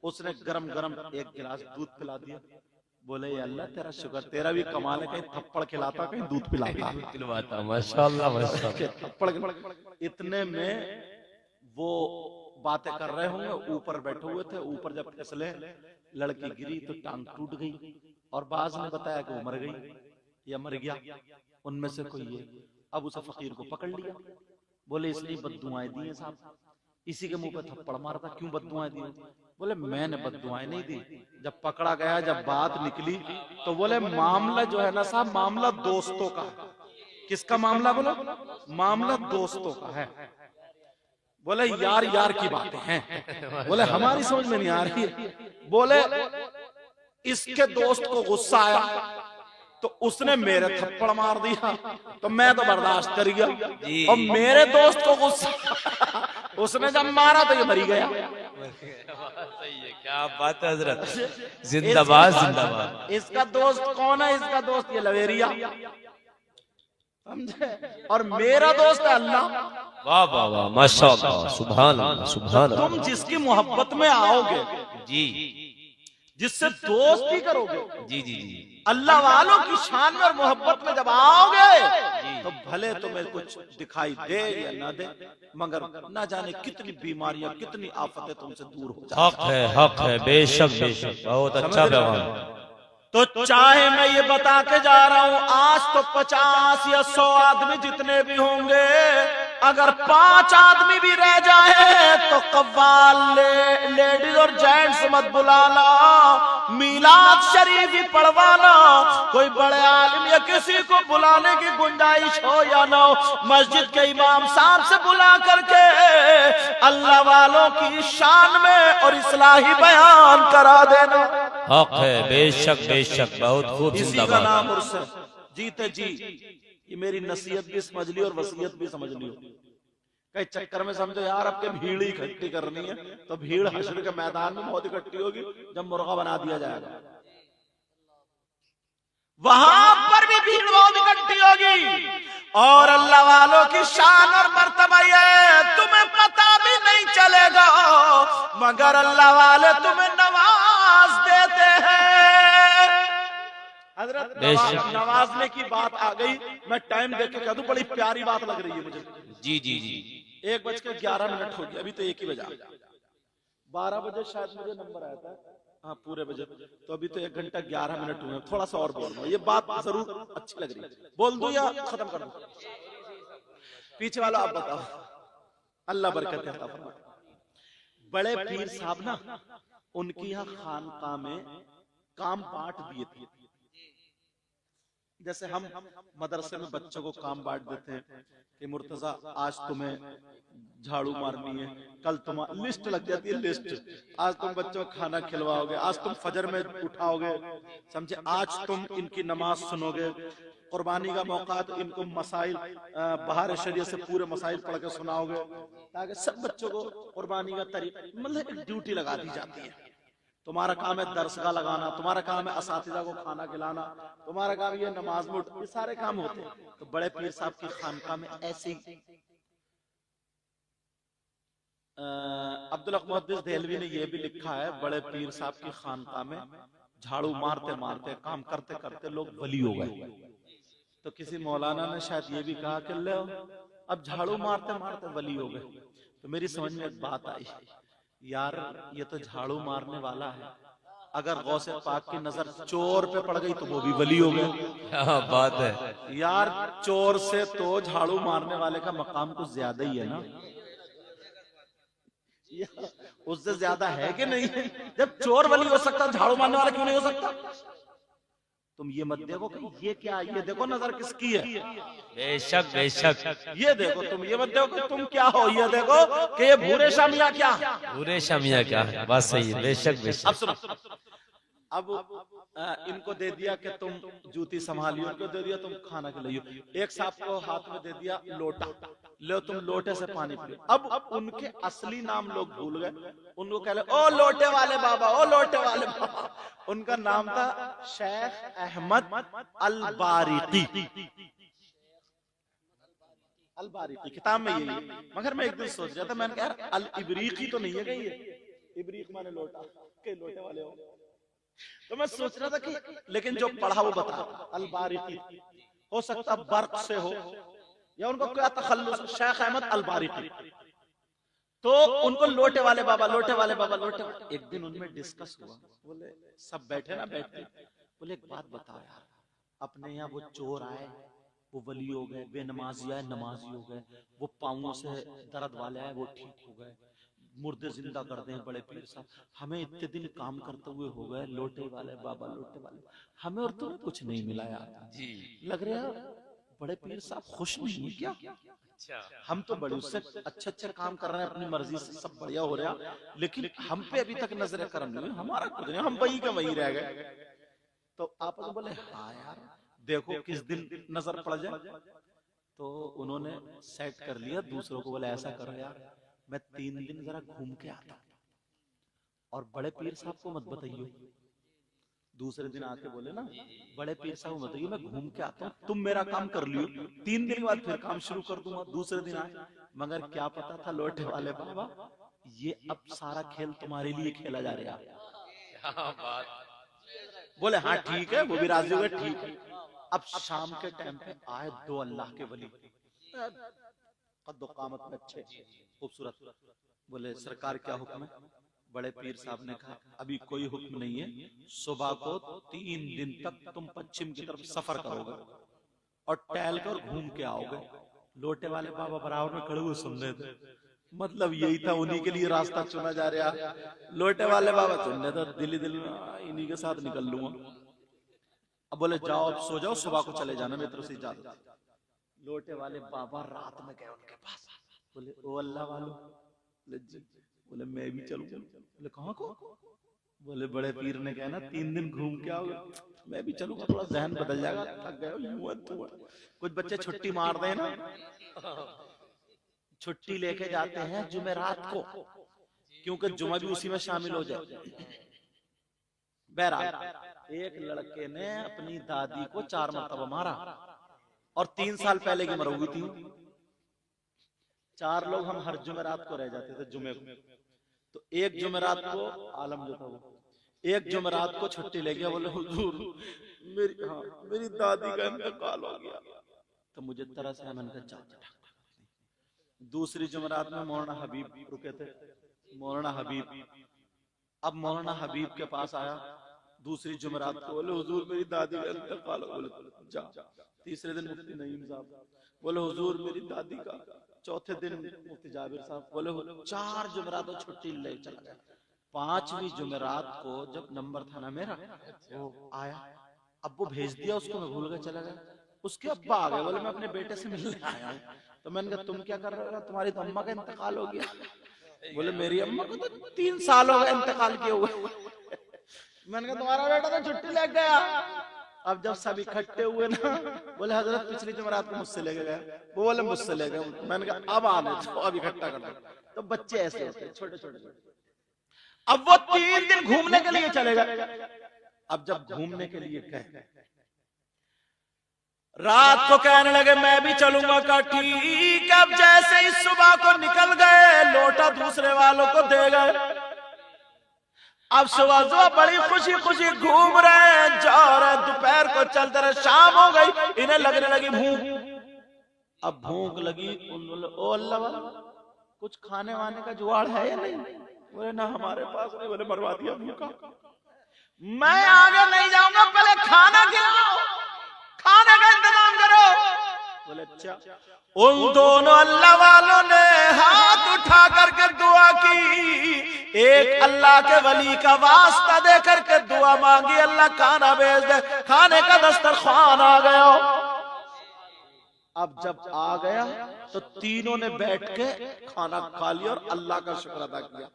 उसने गरम गरम एक गिलास दूध पिला दिया। बोले या अल्लाह तेरा शुक्र, तेरा भी कमाल है, कहीं थप्पड़ खिलाता कहीं दूध पिलाता। माशाअल्लाह माशाअल्लाह। थप्पड़। इतने में वो बातें कर रहे होंगे, ऊपर बैठे हुए थे। ऊपर जब फिसले लड़की गिरी तो टांग टूट गई, और बाज ने बताया कि वो मर गई या मर गया, उनमें से कोई है। अब उसे फकीर को पकड़ लिया। बोले इसलिए बद्दुआएं दी हैं साहब, इसी के मुंह पे थप्पड़ मारता, क्यों बद्दुआएं दी? बोले मैंने बद्दुआएं नहीं दी। जब पकड़ा गया, जब बात निकली तो बोले मामला जो है ना साहब, मामला दोस्तों का। किसका मामला? बोलो मामला दोस्तों का है। बोले यार यार की बातें हैं। बोले हमारी समझ में नहीं आ रही है। बोले इसके दोस्त को गुस्सा आया तो उसने मेरे थप्पड़ मार दिया तो मैं तो बर्दाश्त कर गया जी। और मेरे दोस्त को गुस्सा उसने जब मारा तो ये मरी गया। सही है, क्या बात है हजरत, जिंदाबाद जिंदाबाद। इसका दोस्त कौन है? इसका दोस्त ये लवेरिया, समझे? और मेरा दोस्त है अल्लाह। वाह वाह वाह, माशाअल्लाह, सुभान अल्लाह सुभान तुम अल्लाह। जिसकी मोहब्बत में आओगे, जी जिससे दोस्ती करोगे, जी जी जी। अल्लाह वालों की शान में और मोहब्बत में जब आओगे तो भले तुम्हें कुछ दिखाई दे या ना दे, मगर ना जाने कितनी बीमारियां, कितनी आफतें तुमसे दूर हो जाए। हक है, बेशक बेशक, बहुत अच्छा पैगाम। तो चाहे मैं ये बता के जा रहा हूं, आज तो 50 या 100 आदमी जितने भी होंगे, अगर 5 आदमी भी रह जाए तो कव्वाल लेडीज और जेंट्स मत बुलाना, मीलाद शरीफ ही पढ़वाना। कोई बड़े आलिम या किसी को बुलाने की गुंजाइश हो या ना हो, मस्जिद के इमाम साहब से बुला करके अल्लाह वालों की शान में और इस्लाही बयान करा देना। हक है, बेशक बेशक, बहुत खूब, इसी का जिंदाबाद। नाम उर्स है। जीते जी ये मेरी नसीहत भी समझ लियो और वसीयत भी समझ लियो। कई चक्कर में समझो यार अब के भीड़ इकट्ठी करनी है, तो भीड़ हश्र के मैदान में बहुत इकट्ठी होगी जब मुर्गा बना दिया जाएगा, वहां पर भी भीड़ बहुत इकट्ठी होगी। और अल्लाह वालों की शान और मर्तबा ये तुम्हें पता भी नहीं चलेगा, मगर अल्लाह वाले तुम्हें नवाज देते हैं। हजरत नवाजने की बात आ गई, मैं टाइम देख के कह दूं, बड़ी प्यारी बात लग रही है मुझे। जी जी जी। 1:11 हो गया, अभी तो 1 ही बजा। 12 बजे शायद मुझे नंबर आया था, हाँ पूरे बजे, तो अभी तो 1 घंटा 11 मिनट हुए। थोड़ा सा और बोल, ये बात जरूर अच्छी लग रही है, बोल दूं या खत्म कर दूं? पीछे वाला आप बताओ। अल्लाह बरकत देता फरमाए। बड़े पीर साहब ना, उनकी यहाँ खानकाह में काम बांट दिए थे। जैसे हम मदरसे में बच्चों को काम बांट देते हैं कि मुर्तजा आज तुम्हें झाड़ू मारनी है, कल तुम्हारी लिस्ट लग जाती है, लिस्ट, आज तुम बच्चों को खाना खिलवाओगे, आज तुम फजर में उठाओगे, समझे, आज तुम इनकी नमाज सुनोगे, कुर्बानी का मौका तो इनको मसाइल बाहर शरीयत से पूरे मसाइल पढ़ के सुनाओगे, ताकि सब बच्चों को कुर्बानी का तरीका, मतलब एक ड्यूटी लगा दी जाती है। तुम्हारा काम है दरसगाह लगाना, तुम्हारा काम है असातिज़ा को खाना खिलाना, तुम्हारा काम ये नमाज में, ये सारे काम होते हैं। तो बड़े पीर साहब की खानकाह में ऐसे ही अब्दुल हक मुहद्दिस देहलवी ने यह भी लिखा है, बड़े पीर साहब की खानकाह में झाड़ू मारते मारते, काम करते करते लोग वली हो गए। तो किसी मौलाना ने शायद ये भी कहा कि लो अब झाड़ू मारते मारते वली हो गए। तो मेरी समझ में एक बात आई, यार ये तो झाड़ू मारने वाला है, अगर गौसे पाक की नजर चोर पे पड़ गई तो वो भी वली हो गए। क्या बात है यार, चोर से तो झाड़ू मारने वाले का मकाम कुछ ज्यादा ही है ना, उससे ज्यादा है कि नहीं? जब चोर वली हो सकता, झाड़ू मारने वाला क्यों नहीं हो सकता? तुम ये मत देखो कि ये क्या, ये देखो नजर किसकी है। बेशक बेशक। ये देखो, तुम ये मत देखो कि तुम क्या हो, ये देखो कि ये भूरे शामिया क्या, पूरे शमिया क्या है, बात सही है, बेशक बेशक। अब सुनो, अब इनको दे दिया कि तुम जूती संभालियो, इनको दे दिया तुम खाना खिलाइयो, एक साहब को हाथ में दे दिया लोटा, लो तुम लोटे से पानी पियो। अब उनके असली नाम लोग भूल गए, उनको कह ले ओ लोटे वाले बाबा, ओ लोटे वाले बाबा। उनका नाम था शेख अहमद अल-बारिकी। अल-बारिकी किताब में यही है, मगर मैं एक दिन सोच रहा था, मैंने कहा यार अल-इब्रीकी तो नहीं है कहीं, ये इब्रीक माने लोटा के लोटे वाले हो। तो मैं सोच रहा था कि लेकिन जो पढ़ा वो बता, अल-बारिकी हो सकता बर्क से हो या उनको क्या तखल्लुस, शेख अहमद अल-बारिकी। तो उनको लोटे वाले बाबा, लोटे वाले बाबा, लोटे। एक दिन उनमें डिस्कस हुआ, बोले सब बैठे ना, बैठे, बोले एक बात बताओ यार, अपने यहाँ वो चोर आए वो वली हो गए, बेनमाजी आए नमाजी हो गए, वो पाँवों से दर्द वाले आए वो ठीक हो गए, मुर्दे जिंदा कर दें बड़े पीर साहब, हमें इतने दिन काम करते हुए हो गए, लोटे वाले बाबा, लोटे वाले, हमें और तुम्हें कुछ नहीं मिला यार जी। लग रहा है बड़े पीर साहब खुश नहीं है क्या? अच्छा, हम तो बड़े उससे अच्छे काम कर रहे हैं, अपनी मर्जी से सब बढ़िया हो रहा, लेकिन हम पे अभी तक नजर करम नहीं, हमारा कुछ नहीं, हम वही के वही रह गए। तो आप बोले हाँ यार, देखो किस दिन नजर पड़ जाए। तो उन्होंने सेट कर लिया दूसरों को, बोले ऐसा करो यार, मैं 3 दिन जरा घूम के आता हूं और बड़े पीर साहब को मत बताइए। दूसरे दिन आके बोले ना, बड़े पीर साहब को बताइए मैं घूम के आता हूँ, तुम मेरा काम कर लियो, 3 दिन के बाद फिर काम शुरू कर दूंगा। दूसरे दिन आए, मगर क्या पता था लोटे वाले बाबा, ये अब सारा खेल तुम्हारे लिए खेला जा रहा है। बोले हाँ ठीक है, वो भी राजी हो गए, ठीक है। अब शाम के टाइम पे आए 2 अल्लाह के वली, कामत में अच्छे खूबसूरत। बोले सरकार क्या हुक्म है? बड़े पीर साहब ने कहा अभी कोई हुक्म नहीं है, सुबह को 3 दिन तक तुम पश्चिम की तरफ सफर करोगे और टहल कर घूम के आओगे। लोटे वाले बाबा बराबर में खड़े हुए सुन रहे थे, मतलब यही था, उन्हीं के लिए रास्ता चुना जा रहा। लोटे वाले बाबा सुन रहे थे, दिल्ली दिल इन्हीं के साथ निकल लूंगा। अब बोले जाओ अब सो जाओ, सुबह को चले जाना, मेरी तरफ से इजाजत। लोटे वाले बाबा रात में गए उनके पास, बोले ओ अल्लाह वालो, बोले जी, बोले मैं भी चलूंगा। बोले कहाँ को? बोले बड़े पीर ने कहा ना 3 दिन घूम के आओगे, मैं भी चलूंगा, थोड़ा जहन बदल जाएगा, थक गए हो। कुछ बच्चे छुट्टी मार दे ना, छुट्टी लेके जाते हैं जुमेरात को, क्योंकि जुमा भी उसी में शामिल हो जाए। बहरहाल एक लड़के ने अपनी दादी को 4 मरतबा मारा और 3 साल पहले की मरौगी थी। 4 लोग हम हर जुमेरात को रह जाते थे जुमे को, तो एक जुमेरात को आलम जो था वो एक जुमेरात को छुट्टी ले गया। बोले हुजूर मेरी दादी का इंतकाल हो गया। तो मुझे तरस है, मैंने कहा दूसरी जुमेरात में मौलाना हबीब रुके थे, मौलाना हबीब। अब मौलाना हबीब के पास आया दूसरी जुमेरात को, बोले हुजूर मेरी दादी का इंतकाल हो गया। बोले जा। तीसरे दिन मुफ्ती नईम साहब, बोले हुजूर मेरी दादी का। चौथे दिन मुफ्ती जाबिर साहब, बोले 4 जुमेरात छुट्टी ले चला गया। 5वीं जुमेरात को जब नंबर था ना मेरा, वो आया, अब वो भेज दिया उसको, मैं भूल गया, चला गया। उसके अब्बा आ गए, बोले मैं अपने बेटे से मिलने आया हूँ। तो मैंने कहा तुम क्या कर रहे हो? तुम्हारी तो अम्मा का इंतकाल हो गया। बोले मेरी अम्मा को तो 3 साल हो गए इंतकाल किए हुए। मैंने कहा तुम्हारा बेटा तो छुट्टी ले गया। अब जब सब इकट्ठे हुए ना, बोले हजरत पिछली जुमेरात को मुझसे लेके गए, वो बोले मुझसे ले गए। मैंने कहा अब आने तो अब इकट्ठा कर दो। तो बच्चे ऐसे होते हैं छोटे छोटे। अब वो 3 दिन घूमने के लिए चले गए। अब जब घूमने के लिए गए, रात को कहने लगे मैं भी चलूंगा। का ठीक। अब जैसे ही सुबह को निकल गए, लोटा दूसरे वालों को दे गए। अब सुबह बड़ी खुशी खुशी घूम रहे हैं, जा रहे, दोपहर को चलते रहे, शाम हो गई, इन्हें लगने लगी भूख। अब भूख लगी, ओ अल्लाह वाला कुछ खाने वाने का जुगाड़ है या नहीं? बोले ना हमारे पास नहीं। बोले मरवा दिया भूखा। मैं आगे नहीं जाऊंगा, पहले खाना खिलाओ, खाने का इंतजाम करो। बोले अच्छा। उन दोनों अल्लाह वालों ने हाथ उठा करके दुआ की, एक अल्लाह के वली का वास्ता दे करके दुआ मांगी, अल्लाह खाना भेज दे। खाने का दस्तरखान आ गया। अब जब आ गया तो तीनों ने बैठ के खाना खा लिया और अल्लाह का शुक्र अदा किया।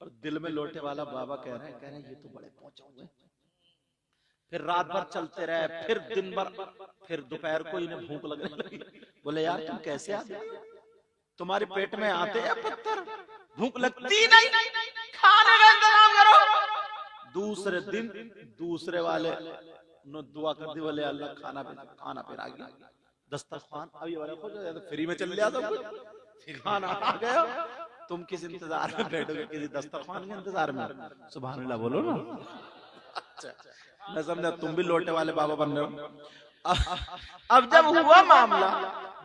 और दिल में लोटे वाला बाबा कह रहे हैं ये तो बड़े पहुंचे हुए। फिर रात भर चलते रहे, फिर दिन भर, फिर दोपहर को इन्हें भूख लगने लगी। बोले यार तुम कैसे आते? तुम्हारे पेट में आते हैं पत्थर, भूख लगती नहीं, खाने का इंतजाम करो। दूसरे दिन दूसरे वाले ने दुआ कर दी, बोले अल्लाह खाना फिर आ गया, दस्तरखान अभी वाले तो फ्री में चल लिया, सब कुछ खाना आ गया। तुम किस इंतजार में बैठोगे? किसी दस्तरखान के इंतजार में? सुभान अल्लाह बोलो ना। अच्छा, मैं समझा तुम भी लोटे वाले बाबा बन रहे हो। अब जब हुआ मामला,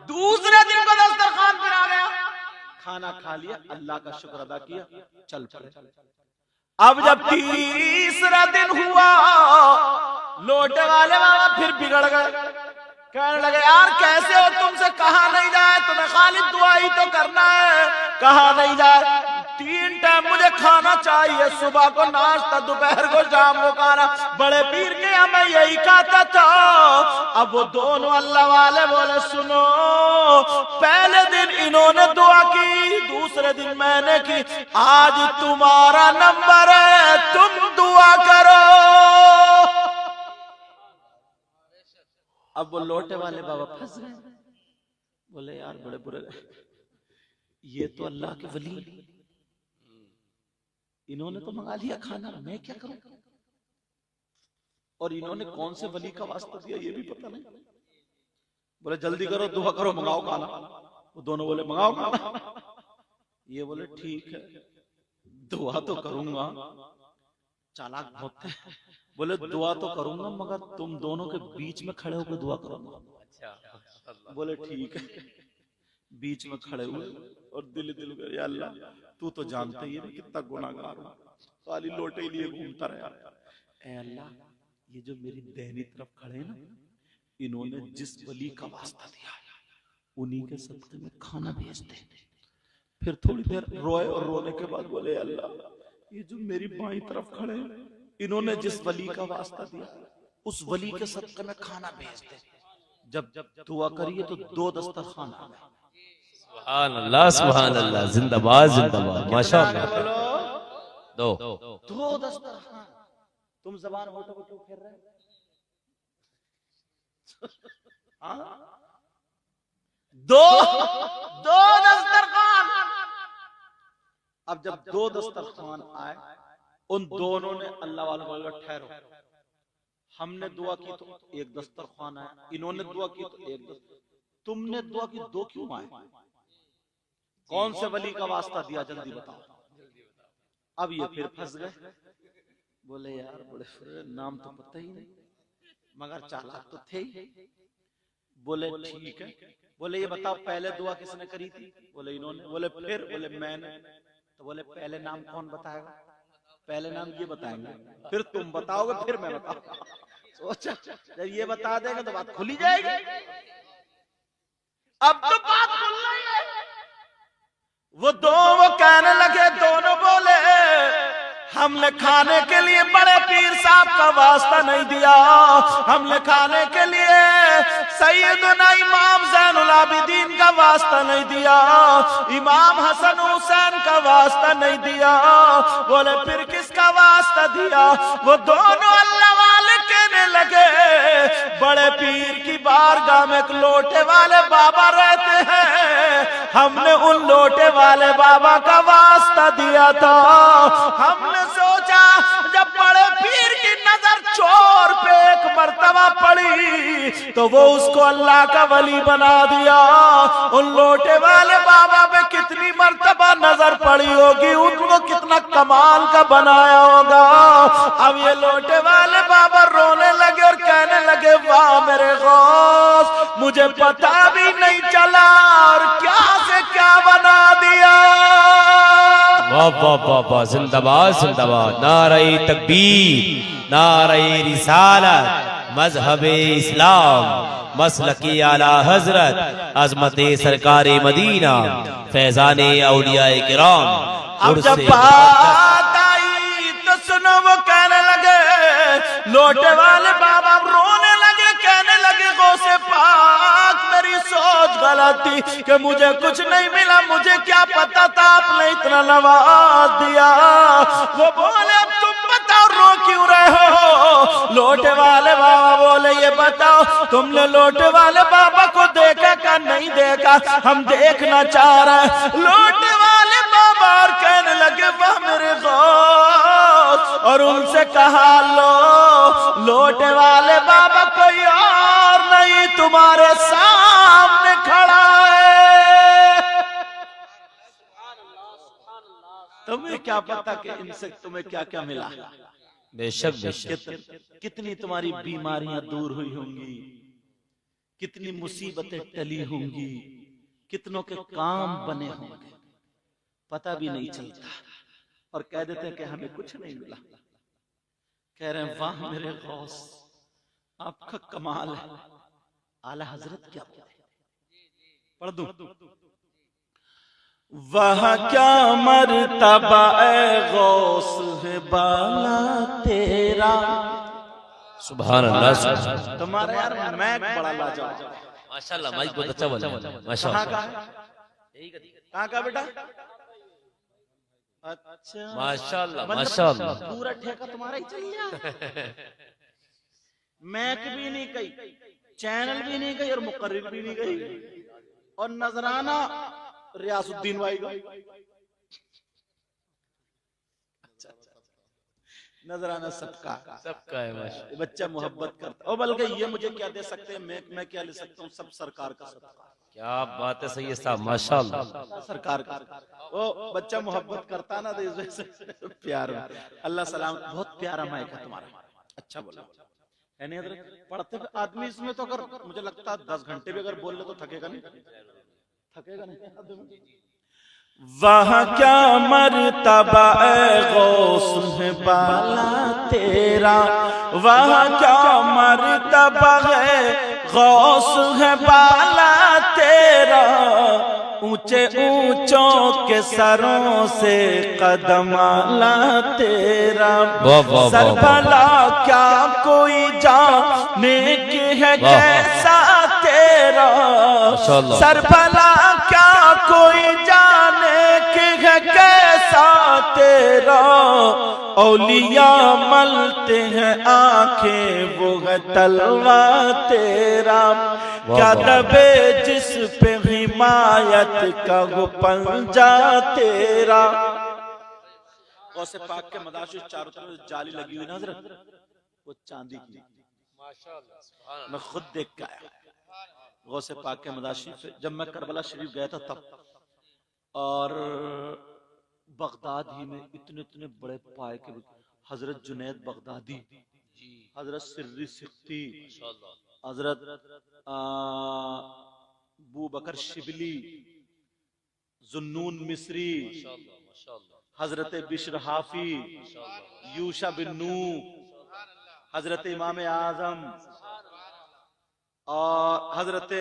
दूसरे दिन को दस्तरखान पर आ गया, खाना खा लिया, अल्लाह का शुक्र अदा किया, चल पड़े। अब जब तीसरा दिन हुआ, लोटे वाले बाबा फिर बिगड़ गए। कहने लगे यार कैसे हो? तुमसे कहा नहीं जाए, तुम्हें खाली दुआ ही तो करना है, कहा नहीं जाए। 3 टाइम मुझे खाना चाहिए, सुबह को नाश्ता, दोपहर को शाम को खाना। बड़े पीर के यहाँ मैं यही कहता था। अब वो दोनों अल्लाह वाले बोले सुनो, पहले दिन इन्होंने दुआ की, दूसरे दिन मैंने की, आज तुम्हारा नंबर है, तुम दुआ करो। अब वो लोटे वाले बाबा फंस गए, बोले यार बड़े बुरे, ये तो अल्लाह के वली, इन्होंने तो मंगा लिया खाना, मैं क्या करूं? और इन्होंने कौन से वली का वास्ता दिया ये भी पता नहीं। बोले जल्दी करो, दुआ करो, मंगाओ खाना। वो दोनों बोले मंगाओ खाना। ये बोले ठीक है, दुआ तो करूंगा। चालाक बहुत थे। बोले दुआ तो करूंगा मगर तुम दोनों के बीच में खड़े होकर दुआ करूंगा। बोले ठीक है। बीच में खड़े हुए और दिल या अल्लाह तू तो जानते ही है कितना गुनाहगार हूं, खाली लोटे लिए घूमता रहा। ऐ अल्लाह, ये जो मेरी दाहिनी तरफ खड़े हैं ना, इन्होंने जिस वली का वास्ता दिया उन्हीं के सदके में खाना भेज दे। फिर थोड़ी देर रोए और रोने के बाद बोले अल्लाह, ये जो मेरी बाईं तरफ खड़े हैं, इन्होंने जिस वली का वास्ता दिया उस वली के सदके में खाना भेज दे। जब दुआ करिए तो 2 दस्तरखान आ गए। सुभान अल्लाह, सुभान अल्लाह, जिंदाबाद जिंदाबाद, माशाअल्लाह। दो 2 दस्तरखान। तुम जबान होठों को क्यों फेर रहे हो? दो दस्तरखान। अब जब 2 दस्तरखान आए, उन दोनों ने अल्लाह वाला बोला ठहरो, हमने दुआ की तो 1 दस्तरखान आया, इन्होंने दुआ की तो 1 दस्तरखान, तुमने दुआ की 2 क्यों आए? कौन से वली का वास्ता दिया, जल्दी बताओ। अब ये फिर फंस गए। बोले यार बड़े नाम तो पता ही नहीं, मगर चालाक तो थे ही। बोले ठीक है। बोले ये बताओ पहले दुआ किसने करी थी? बोले इन्होंने। बोले फिर? बोले मैंने। तो बोले पहले नाम कौन बताएगा? पहले नाम ये बताएंगे, फिर तुम बताओगे, फिर मैं बताऊंगा। सोचा जब ये बता देंगे तो बात खुली जाएगी। अब तो बात खुल रही है। वो कहने लगे, दोनों बोले हमने खाने के लिए बड़े पीर साहब का वास्ता नहीं दिया, हमने खाने के लिए सैयदना इमाम ज़ैनुल आबिदीन का वास्ता नहीं दिया, इमाम हसन हुसैन का वास्ता नहीं दिया। बोले फिर किसका वास्ता दिया? वो दोनों अल्लाह वाले कहने लगे, बड़े पीर की बारगाह में एक लोटे वाले बाबा रहते हैं, हमने उन लोटे वाले बाबा का वास्ता दिया था। हमने सोचा जब बड़े पीर की नजर चोर पे एक मर्तबा पड़ी तो वो उसको अल्लाह का वली बना दिया। उन लोटे वाले बाबा पे कितनी मर्तबा नजर पड़ी होगी, उनको कितना कमाल का बनाया होगा। अब ये लोटे वाले बाबा रोने लगे और कहने लगे, वाह मेरे गौस, मुझे पता भी नहीं चला और क्या से क्या बना दिया। वाह वाह वाह वाह, जिंदाबाद जिंदाबाद, नारे तकबीर, नारे रिसालत, मजहबे इस्लाम, मसलकी आला हजरत, अजमते सरकारे मदीना, फैजाने औलियाए किराम। अब जब बात आई तो सुनो, वो कहने लगे, लोटे वाले बाबा रोने लगे, कहने लगे, गौसे पाक मेरी सोच गलत थी कि मुझे कुछ नहीं मिला, मुझे क्या पता था आपने इतना नवाज दिया। वो बोले अब तुम बताओ रो क्यों रहे हो? लोटे वाले बाबा बोले ये बताओ तुमने लोटे वाले बाबा को देखा क्या नहीं देखा? हम देखना चाह रहे हैं। लोटे वाले बाबा और कहने लगे, वाह मेरे गौस, और उनसे कहा लो लोटे वाले बाबा कोई और नहीं तुम्हारे सामने खड़ा है। तुम्हें क्या पता कि इनसे तुम्हें क्या क्या मिला? बेशक बेशक। कितनी तुम्हारी बीमारियां दूर हुई होंगी, कितनी मुसीबतें टली होंगी, कितनों के काम बने होंगे, पता भी नहीं चलता। और कह देते हैं कि हमें कुछ नहीं मिला। कह रहे हैं, वाह मेरे गौस, आपका कमाल है। आला हजरत क्या पढ़ दूं? वह क्या मर्तबा ए गौस है बाला तेरा। सुभान अल्लाह, सुभान अल्लाह। तुम्हारा यार मैं बड़ा लाजवाब, माशाल्लाह, माइक बहुत अच्छा बोला, माशाल्लाह। कहाँ का बेटा? अच्छा माशाल्लाह माशाल्लाह। पूरा ठेका तुम्हारा ही चल गया। मैं भी नहीं कही, चैनल भी नहीं गई और मुकर्रिर भी नहीं गई, और नजराना रियासुद्दीन भाई का। नजराना सबका है माशा। बच्चा मोहब्बत करता, और बल्कि ये मुझे क्या दे सकते हैं, मैं क्या ले सकता हूँ, सब सरकार का सदका, क्या बात है सैयद साहब माशाअल्लाह। सरकार का। वो बच्चा मोहब्बत करता ना, तो इस वजह से प्यार में। अल्लाह सलाम, बहुत प्यारा माइक है तुम्हारा, अच्छा बोला है नहीं हजरत? पढ़ते हुए आदमी इसमें तो अगर मुझे लगता है 10 घंटे भी अगर बोल ले तो थकेगा नहीं, थकेगा नहीं। वहाँ क्या मर्तबा गौस है बाला तेरा, वहाँ क्या मर्तबा है गौस है बाला तेरा, ऊंचे ऊंचों के सरों से कदम आला तेरा। सर भला क्या कोई जाने की है कैसा तेरा, सर भला क्या कोई जाने की है कैसा तेरा, औलिया मलते हैं आंखें वो है तलवा तेरा, क्या दबे जिस पे हिमायत का वो पंजा तेरा। गौसे पाक के मदाशिर चारों तरफ जाली लगी हुई ना हजरत, वो चांदी की, माशाअल्लाह मैं खुद देख के आया गौसे पाक के मदाशिर। जब मैं करबला शरीफ गया था तब, और बगदाद ही में इतने इतने बड़े पाए के हजरत जुनैद बगदादी, हजरत सिर्री सिख्ती, हजरत अबू बकर शिबली, जुन्नून मिस्री, हजरत बिश्र हाफी, यूशा बिन नू, हजरत इमाम आजम, और हजरत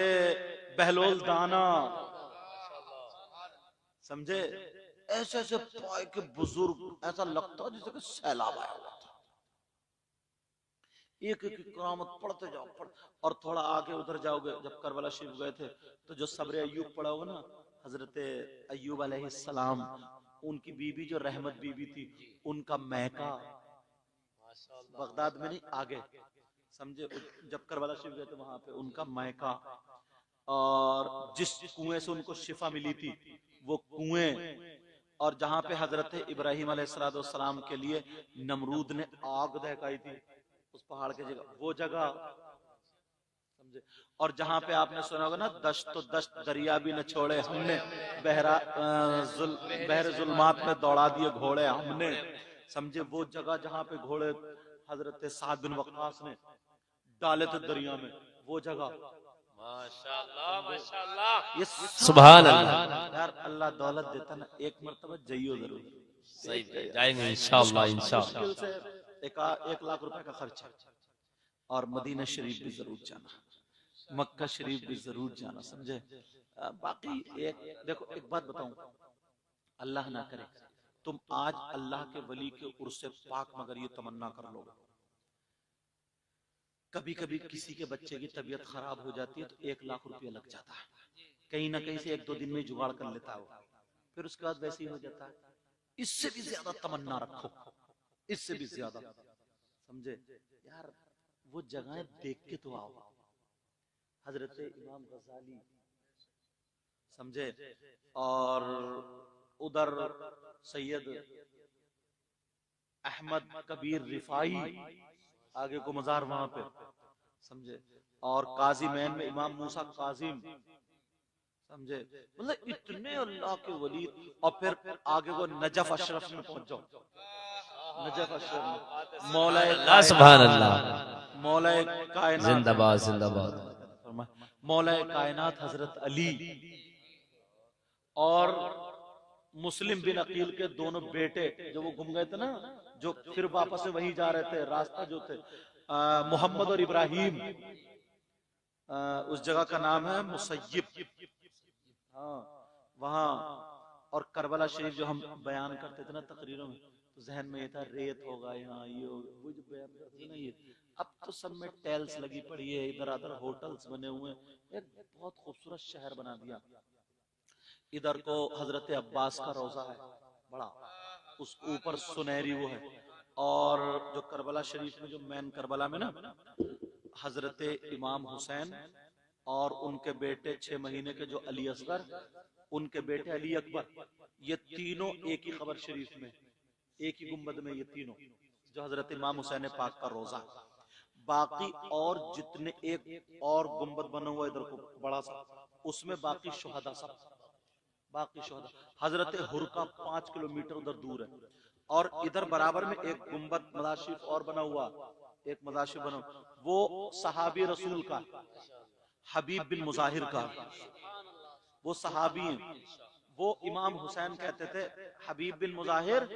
बहलोल दाना, समझे? ऐसे ऐसे पाए के बुजुर्ग, ऐसा लगता जैसे कि सैलाब आया हुआ था। एक एक करामत पढ़ते जाओ, और थोड़ा आगे उधर जाओगे, जब करबला शरीफ गए थे तो जो सब्र अय्यूब पढ़ा होगा ना, हजरत अय्यूब अलैहिस्सलाम, उनकी बीबी जो रहमत बीबी थी, उनका मैका बगदाद में नहीं आगे, समझे? जब करबला शरीफ गए थे वहां पे उनका मैका, और जिस कुएं से उनको शिफा मिली थी वो कुएं, और जहां पे हजरत इब्राहिम अलैहिस्सलाम के लिए नमरूद ने आग दहकाई थी उस पहाड़ के जगह, वो जगह, समझे? और जहां पे आपने सुना होगा ना, दश्त तो दश्त दरिया भी न छोड़े हमने, बहर जुल्मात में दौड़ा दिए घोड़े हमने, समझे? वो जगह जहां पे घोड़े हजरत साद बिन वक्कास ने डाले थे दरिया में, वो जगह। माशाअल्लाह माशाअल्लाह, ये सुभान अल्लाह। यार अल्लाह दौलत देता ना, एक मर्तबा जाइयो जरूर, सही जाएंगे इंशाअल्लाह इंशाअल्लाह। मुश्किल से 1 लाख रुपए का खर्चा, और मदीना शरीफ भी जरूर जाना, मक्का शरीफ भी जरूर जाना, समझे? बाकी एक देखो, एक बात बताऊं, अल्लाह ना करे तुम आज अल्लाह के वली के उर्से पाक मगर ये तमन्ना कर लो, कभी कभी किसी के बच्चे की तबीयत खराब हो जाती है तो 1 लाख रुपया लग जाता है, कहीं ना कहीं से 1-2 दिन में जुगाड़ कर लेता है, फिर उसके बाद वैसे ही हो जाता है। इससे भी ज्यादा तमन्ना रखो, इससे भी ज्यादा, समझे? यार वो जगहें देख के तो आओ, हजरत इमाम गजाली, समझे? और उधर सैयद अहमद कबीर रिफाई, आगे को मजार वहां पे, समझे? और काजी मैन में इमाम मूसा काजिम, समझे? मतलब इतने अल्लाह के वली, और फिर आगे को नजफ अशरफ में पहुंच जाओ, नजफ अशरफ में मौला सुभान अल्लाह, मौला कायनात जिंदाबाद जिंदाबाद, मौला कायनात हजरत अली, और मुस्लिम बिन अकील के दोनों बेटे जो वो गुम गए थे ना, जो फिर वापस से वही जा रहे थे, रास्ता जो थे मोहम्मद और इब्राहिम, उस जगह का नाम है मुसय्यिब, हाँ वहां। और करबला शरीफ जो हम बयान करते थे ना तकरीरों में, तो जहन में ये था रेत होगा यहाँ, ये वो जो बयान करते थे ना, ये अब तो सब में टेल्स लगी पड़ी है, इधर उधर होटल्स बने हुए हैं, एक बहुत खूबसूरत शहर बना दिया। इधर को हजरत अब्बास का रोजा है बड़ा, उस ऊपर सुनहरी वो है, और जो करबला शरीफ में जो मैन करबला में ना हजरत इमाम हुसैन और उनके बेटे 6 महीने के जो अली असगर, उनके बेटे अली अकबर, ये तीनों एक ही खबर शरीफ में, एक ही गुंबद में, ये तीनों जो हजरत इमाम हुसैन पाक का रोजा। बाकी और जितने एक और गुंबद बना हुआ इधर को बड़ा सा, उसमें बाकी शुहदा सब, बाकी शुहदा। हजरत हुर का 5 किलोमीटर उधर दूर है, और इधर बराबर में एक गुंबद मदाशिफ और बना हुआ, एक मदाशिफ बना, वो सहाबी रसूल का हबीब बिन मुजाहिर का, वो सहाबी हैं। वो इमाम हुसैन कहते थे, हबीब बिन मुजाहिर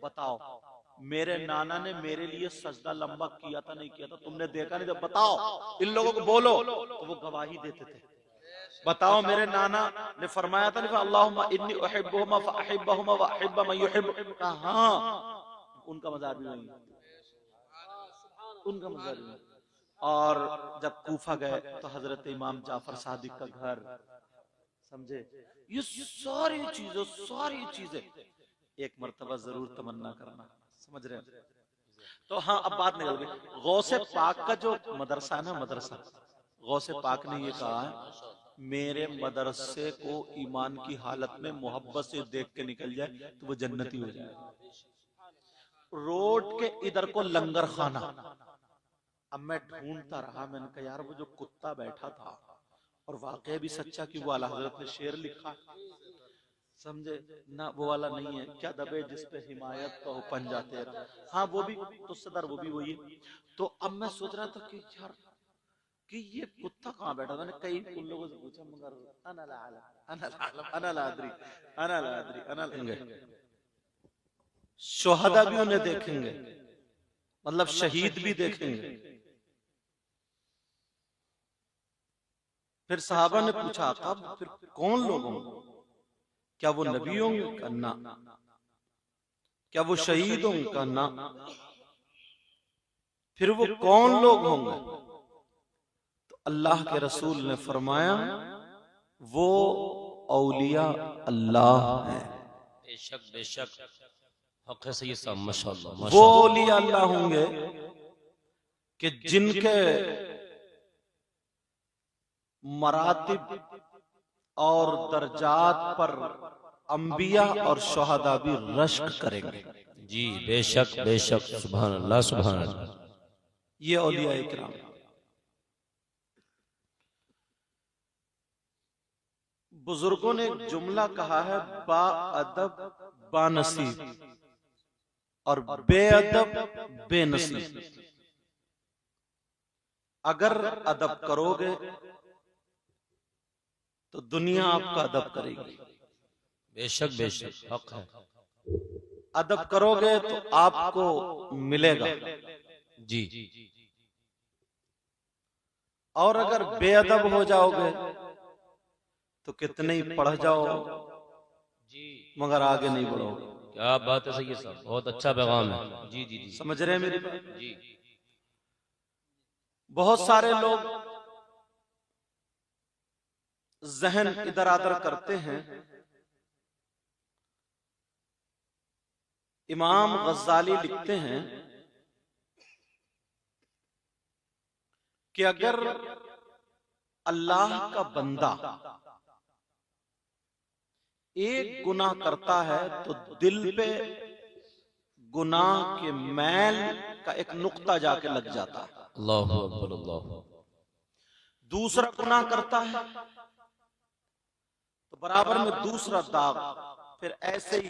बताओ मेरे नाना ने मेरे लिए सजदा लंबा किया था नहीं किया था, तुमने देखा नहीं, जब बताओ इन लोगों को बोलो, तो वो गवाही देते थे। बताओ मेरे नाना ने फरमाया था नहीं, अल्लाहुम्मा इन्नी उहिब्बुहुमा फअहिब्बहुमा व अहिब्ब मन युहिब्ब, हाँ उनका मज़ार भी वहीं, उनका मज़ार भी। और जब कूफा गए तो हजरत इमाम जाफर सादिक का घर, समझे, ये सारी चीजें एक मर्तबा जरूर तमन्ना करना, समझ रहे हैं। तो हाँ, अब बात निकल गई। गौसे पाक का जो मदरसा है ना, मदरसा, गौसे पाक ने ये कहा है, मेरे मदरसे को ईमान की हालत में मोहब्बत से देख के निकल जाए तो वो जन्नती हो जाए। रोड के इधर को लंगर खाना, अब मैं ढूंढता रहा, मैंने कहा यार वो जो कुत्ता बैठा था, और वाकई भी सच्चा कि वो आला हजरत ने शेर लिखा, समझे ना, वो वाला नहीं है, क्या दबे जिस पे हिमायत तो पंजा तेरा, हाँ वो भी तो सदर, वो भी वही है। तो अब मैं सोच रहा था कि यार कि ये कुत्ता कहाँ बैठा, मैंने कई उन लोगों से पूछा, मगर शोहदा भी उन्हें देखेंगे, मतलब शहीद भी देखेंगे। फिर सहाबा ने पूछा, कब फिर कौन लोग होंगे, क्या वो नबी होंगे, करना, क्या वो शहीद होंगे, करना, फिर वो कौन लोग होंगे, तो अल्लाह के रसूल ने फरमाया वो औलिया अल्लाह है। बेशक बेशक, हक है सही साहब, माशाअल्लाह। वो औलिया अल्लाह होंगे कि जिनके मरातिब और दर्जात पर अंबिया और शुहदा भी रश्क करेंगे। जी बेशक बेशक, सुभान अल्लाह सुभान अल्लाह। ये औलिया इकराम। बुजुर्गों ने एक जुमला कहा है, बा अदब बानसीब और बेअदब बेनसीब। अगर अदब करोगे तो दुनिया आपका अदब करेगी। बेशक बेशक, हक है। अदब करोगे तो आपको मिलेगा। जी। और अगर बेअदब हो जाओगे तो कितने ही पढ़ जाओ जी, मगर आगे नहीं बढ़ोगे। क्या बात है सही साहब, बहुत अच्छा पैगाम है। जी जी जी, समझ रहे हैं मेरी बात? जी। बहुत सारे लोग जहन इधर आदर करते हैं। इमाम गज्जाली लिखते हैं कि अगर अल्लाह का बंदा एक गुनाह करता है तो दिल पे गुनाह के मैल का एक नुक्ता जाके लग जाता है। अल्लाह अकबर अल्लाह। दूसरा गुनाह करता है तो बराबर में दूसरा दाग, फिर ऐसे ही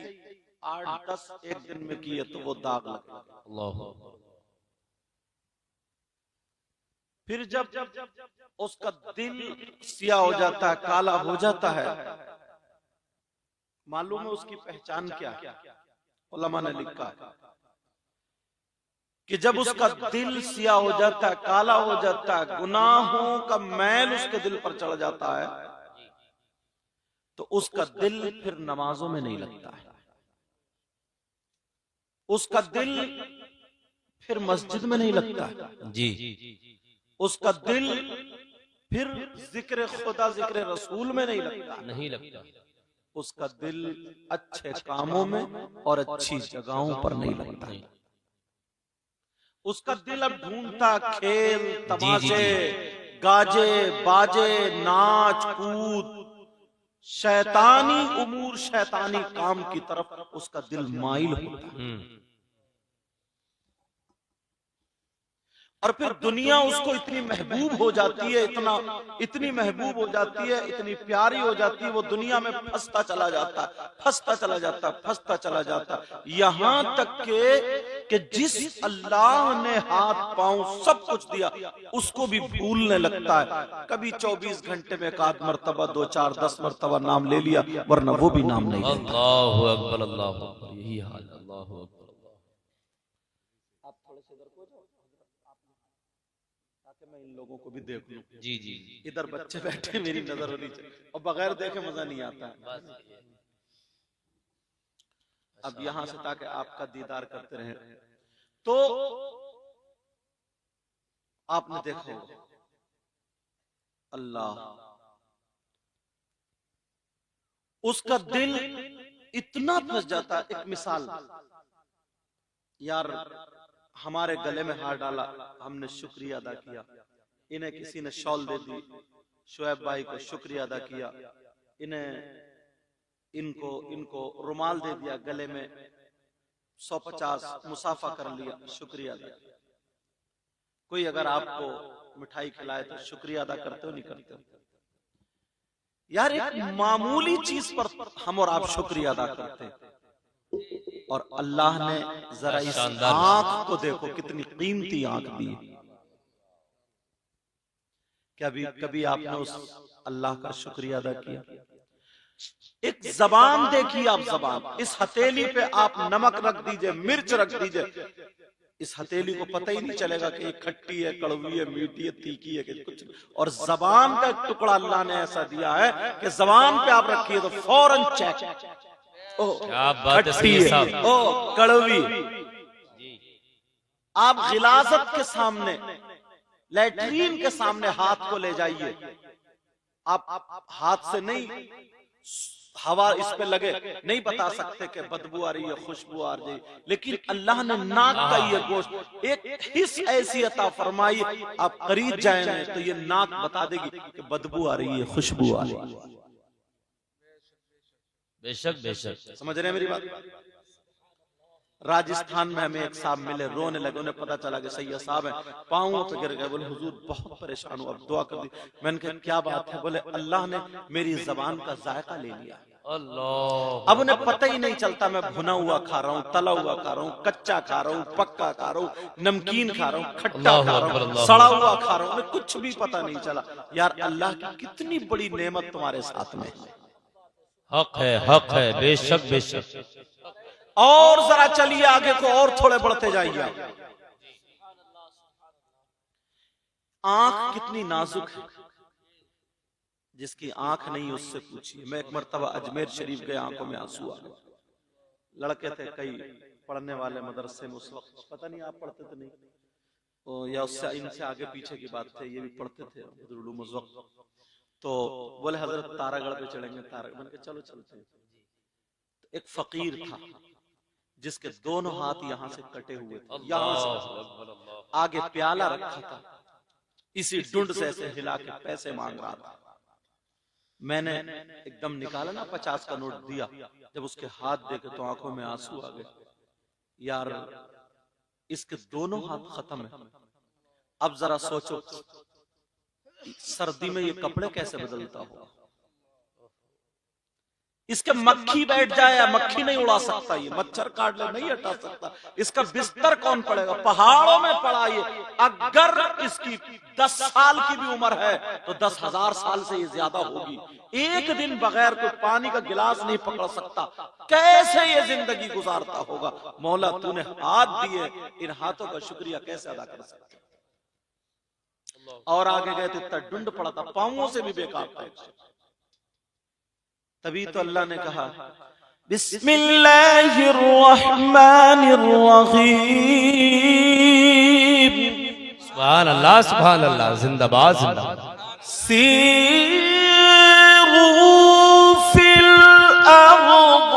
8-10 एक दिन में किए तो वो दाग लगे। अल्लाह। फिर जब उसका दिल सिया हो जाता है, काला हो जाता है, मालूम है उसकी पहचान क्या है? उलमा ने लिखा है कि जब उसका दिल सिया हो जाता है, काला हो जाता है, गुनाहों का मैल उसके दिल पर चढ़ जाता है, तो उसका दिल फिर नमाजों में नहीं लगता है, उसका दिल फिर मस्जिद में नहीं लगता है जी। उसका दिल फिर जिक्र खुदा जिक्र रसूल में नहीं लगता, नहीं लगता। उसका दिल अच्छे कामों में और अच्छी जगहों पर नहीं लगता। उसका दिल अब ढूंढता खेल तमाशे, जी। गाजे बाजे, नाच कूद, शैतानी उमूर, शैतानी काम की तरफ उसका दिल माइल होता है। और फिर दुनिया उसको इतनी महबूब हो जाती है, इतनी महबूब हो जाती है, इतनी प्यारी हो जाती है, वो दुनिया में फंसता चला जाता है, फंसता चला जाता है, फंसता चला जाता है, यहाँ तक कि जिस अल्लाह ने हाथ पांव सब कुछ दिया उसको भी भूलने लगता है। कभी 24 घंटे में 1 मरतबा, 2 4 10 मरतबा नाम ले लिया, वरना वो भी नाम नहीं लेता। अल्लाहु अकबर, अल्लाहु अकबर, यही हाल है। अल्लाहु अकबर। आप थोड़े से इधर को जाओ ताकि मैं इन लोगों को भी देख लूं। जी जी। इधर बच्चे बैठे, मेरी नजर होनी चाहिए, और बगैर देखे मजा नहीं आता है। अब यहां से ताकि आपका दीदार करते रहे, तो आपने देखा होगा अल्लाह, उसका दिल इतना फंस जाता है। एक मिसाल, यार हमारे गले में हाथ डाला, हमने शुक्रिया अदा किया, इन्हें किसी ने शॉल दे दी, शुएब भाई को शुक्रिया अदा किया, इनको रुमाल दे दिया, गले में 150 मुसाफा कर लिया, शुक्रिया अदा किया। कोई अगर आपको मिठाई खिलाए तो शुक्रिया अदा करते हो, नहीं करते हो? यार एक मामूली चीज पर हम और आप शुक्रिया अदा करते हैं, और अल्लाह ने जरा इस आंख को देखो, कितनी कीमती आंख दी है। क्या कभी आपने उस अल्लाह का शुक्रिया अदा किया? एक जबान देखिए आप, जबान, इस हथेली पे आप नमक रख दीजिए, मिर्च रख दीजिए, इस हथेली को पता ही नहीं चलेगा कि ये खट्टी है, कड़वी है, मीठी है, तीखी है, कि कुछ। और जबान का एक टुकड़ा अल्लाह ने ऐसा दिया है कि जबान पे आप रखिए तो फौरन चेक, ओ खट्टी है, ओ कड़वी। आप गिलाजत के सामने, लैट्रीन के सामने हाथ को ले जाइए, आप हाथ से नहीं, हवा इस पे लगे, नहीं बता सकते कि बदबू आ रही है, खुशबू आ रही है, लेकिन अल्लाह ने नाक का ये गोश्त एक हिस्स ऐसी अता फरमाई, आप करीब जाएंगे तो ये नाक बता देगी कि बदबू आ रही है, खुशबू आ रही है। बेशक बेशक, समझ रहे हैं मेरी बात? राजस्थान में हमें एक साहब मिले, रोने लगे, उन्हें पता चला कि सैयद साहब हैं, पांवों पे गिर गए, बोले हुजूर बहुत परेशान हूं, अब दुआ कर दी। मैंने कहा क्या बात है? बोले अल्लाह ने मेरी जबान का जायका ले लिया। अल्लाह, अब उन्हें पता ही नहीं चलता मैं भुना हुआ खा रहा हूँ, तला हुआ खा रहा हूँ, कच्चा खा रहा हूँ, पक्का खा रहा हूँ, नमकीन खा रहा हूँ, खट्टा खा रहा हूँ, सड़ा हुआ खा रहा हूँ, उन्हें कुछ भी पता नहीं चला। यार अल्लाह की कितनी बड़ी नेमत तुम्हारे साथ में है। हक है, बेशक बेशक। और जरा चलिए आगे को, और थोड़े बढ़ते जाइए। आंख कितनी नाजुक है, जिसकी आंख नहीं उससे पूछिए। मैं एक मरतबा अजमेर शरीफ गया, आंखों में आंसू आ गए। लड़के थे कई पढ़ने वाले मदरसे में उस वक्त, पता नहीं आप पढ़ते थे नहीं, या उससे इनसे आगे पीछे की बात थे, ये भी पढ़ते थे उस वक्त। तो बोले हजरत तारागढ़ पे चलेंगे, तारागढ़। मैंने कहा चलो चलते हैं। एक फकीर था जिसके दोनों हाथ यहाँ से कटे हुए थे, यहाँ से आगे प्याला रखा था, इसी डुंड से ऐसे हिला के पैसे मांग रहा था। मैंने एकदम निकाला ना 50 का नोट दिया, जब उसके हाथ देखे तो आंखों में आंसू आ गए। यार इसके दोनों हाथ खत्म है। अब जरा सोचो सर्दी में ये कपड़े कैसे बदलता होगा। इसके मक्खी बैठ जाए या मक्खी नहीं उड़ा सकता, ये मच्छर काट ले नहीं हटा सकता, इसका बिस्तर कौन पड़ेगा? पहाड़ों में पड़ा ये। अगर इसकी 10 साल की भी उम्र है तो 10,000 साल से ये ज्यादा होगी। एक दिन बगैर कोई पानी का गिलास नहीं पकड़ सकता, कैसे ये जिंदगी गुजारता होगा? मौला तूने हाथ दिए, इन हाथों का शुक्रिया कैसे अदा कर सकते? और आगे गए तो इतना ढूंढ पड़ा था, पांवों से भी बेकार था। तभी तो अल्लाह ने कहा बिस्मिल्लाहिर्रहमानिर्रहीम। सुभान अल्लाह, सुभान अल्लाह, जिंदाबाद जिंदाबाद। सीरू फिल अर्द,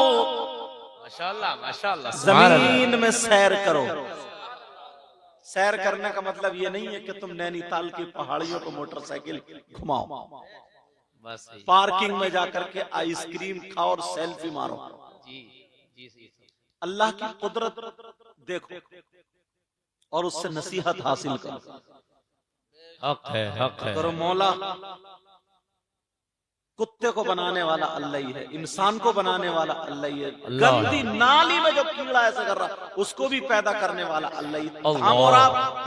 माशाअल्लाह माशाअल्लाह। जमीन में सैर करो, सैर करने का मतलब ये नहीं है कि तुम नैनीताल की पहाड़ियों को मोटरसाइकिल घुमाओ, बस पार्किंग में जाकर के आइसक्रीम खाओ और सेल्फी मारो। जी जी जी अल्लाह की कुदरत देखो और उससे नसीहत हासिल करो। हक है करो मौला, कुत्ते को बनाने वाला अल्लाह ही है, इंसान को बनाने वाला अल्लाह ही है, अल्लाह। गंदी नाली में जो कीड़ा ऐसा कर रहा उसको भी पैदा करने वाला अल्लाह ही है। अल्लाह। हम और आप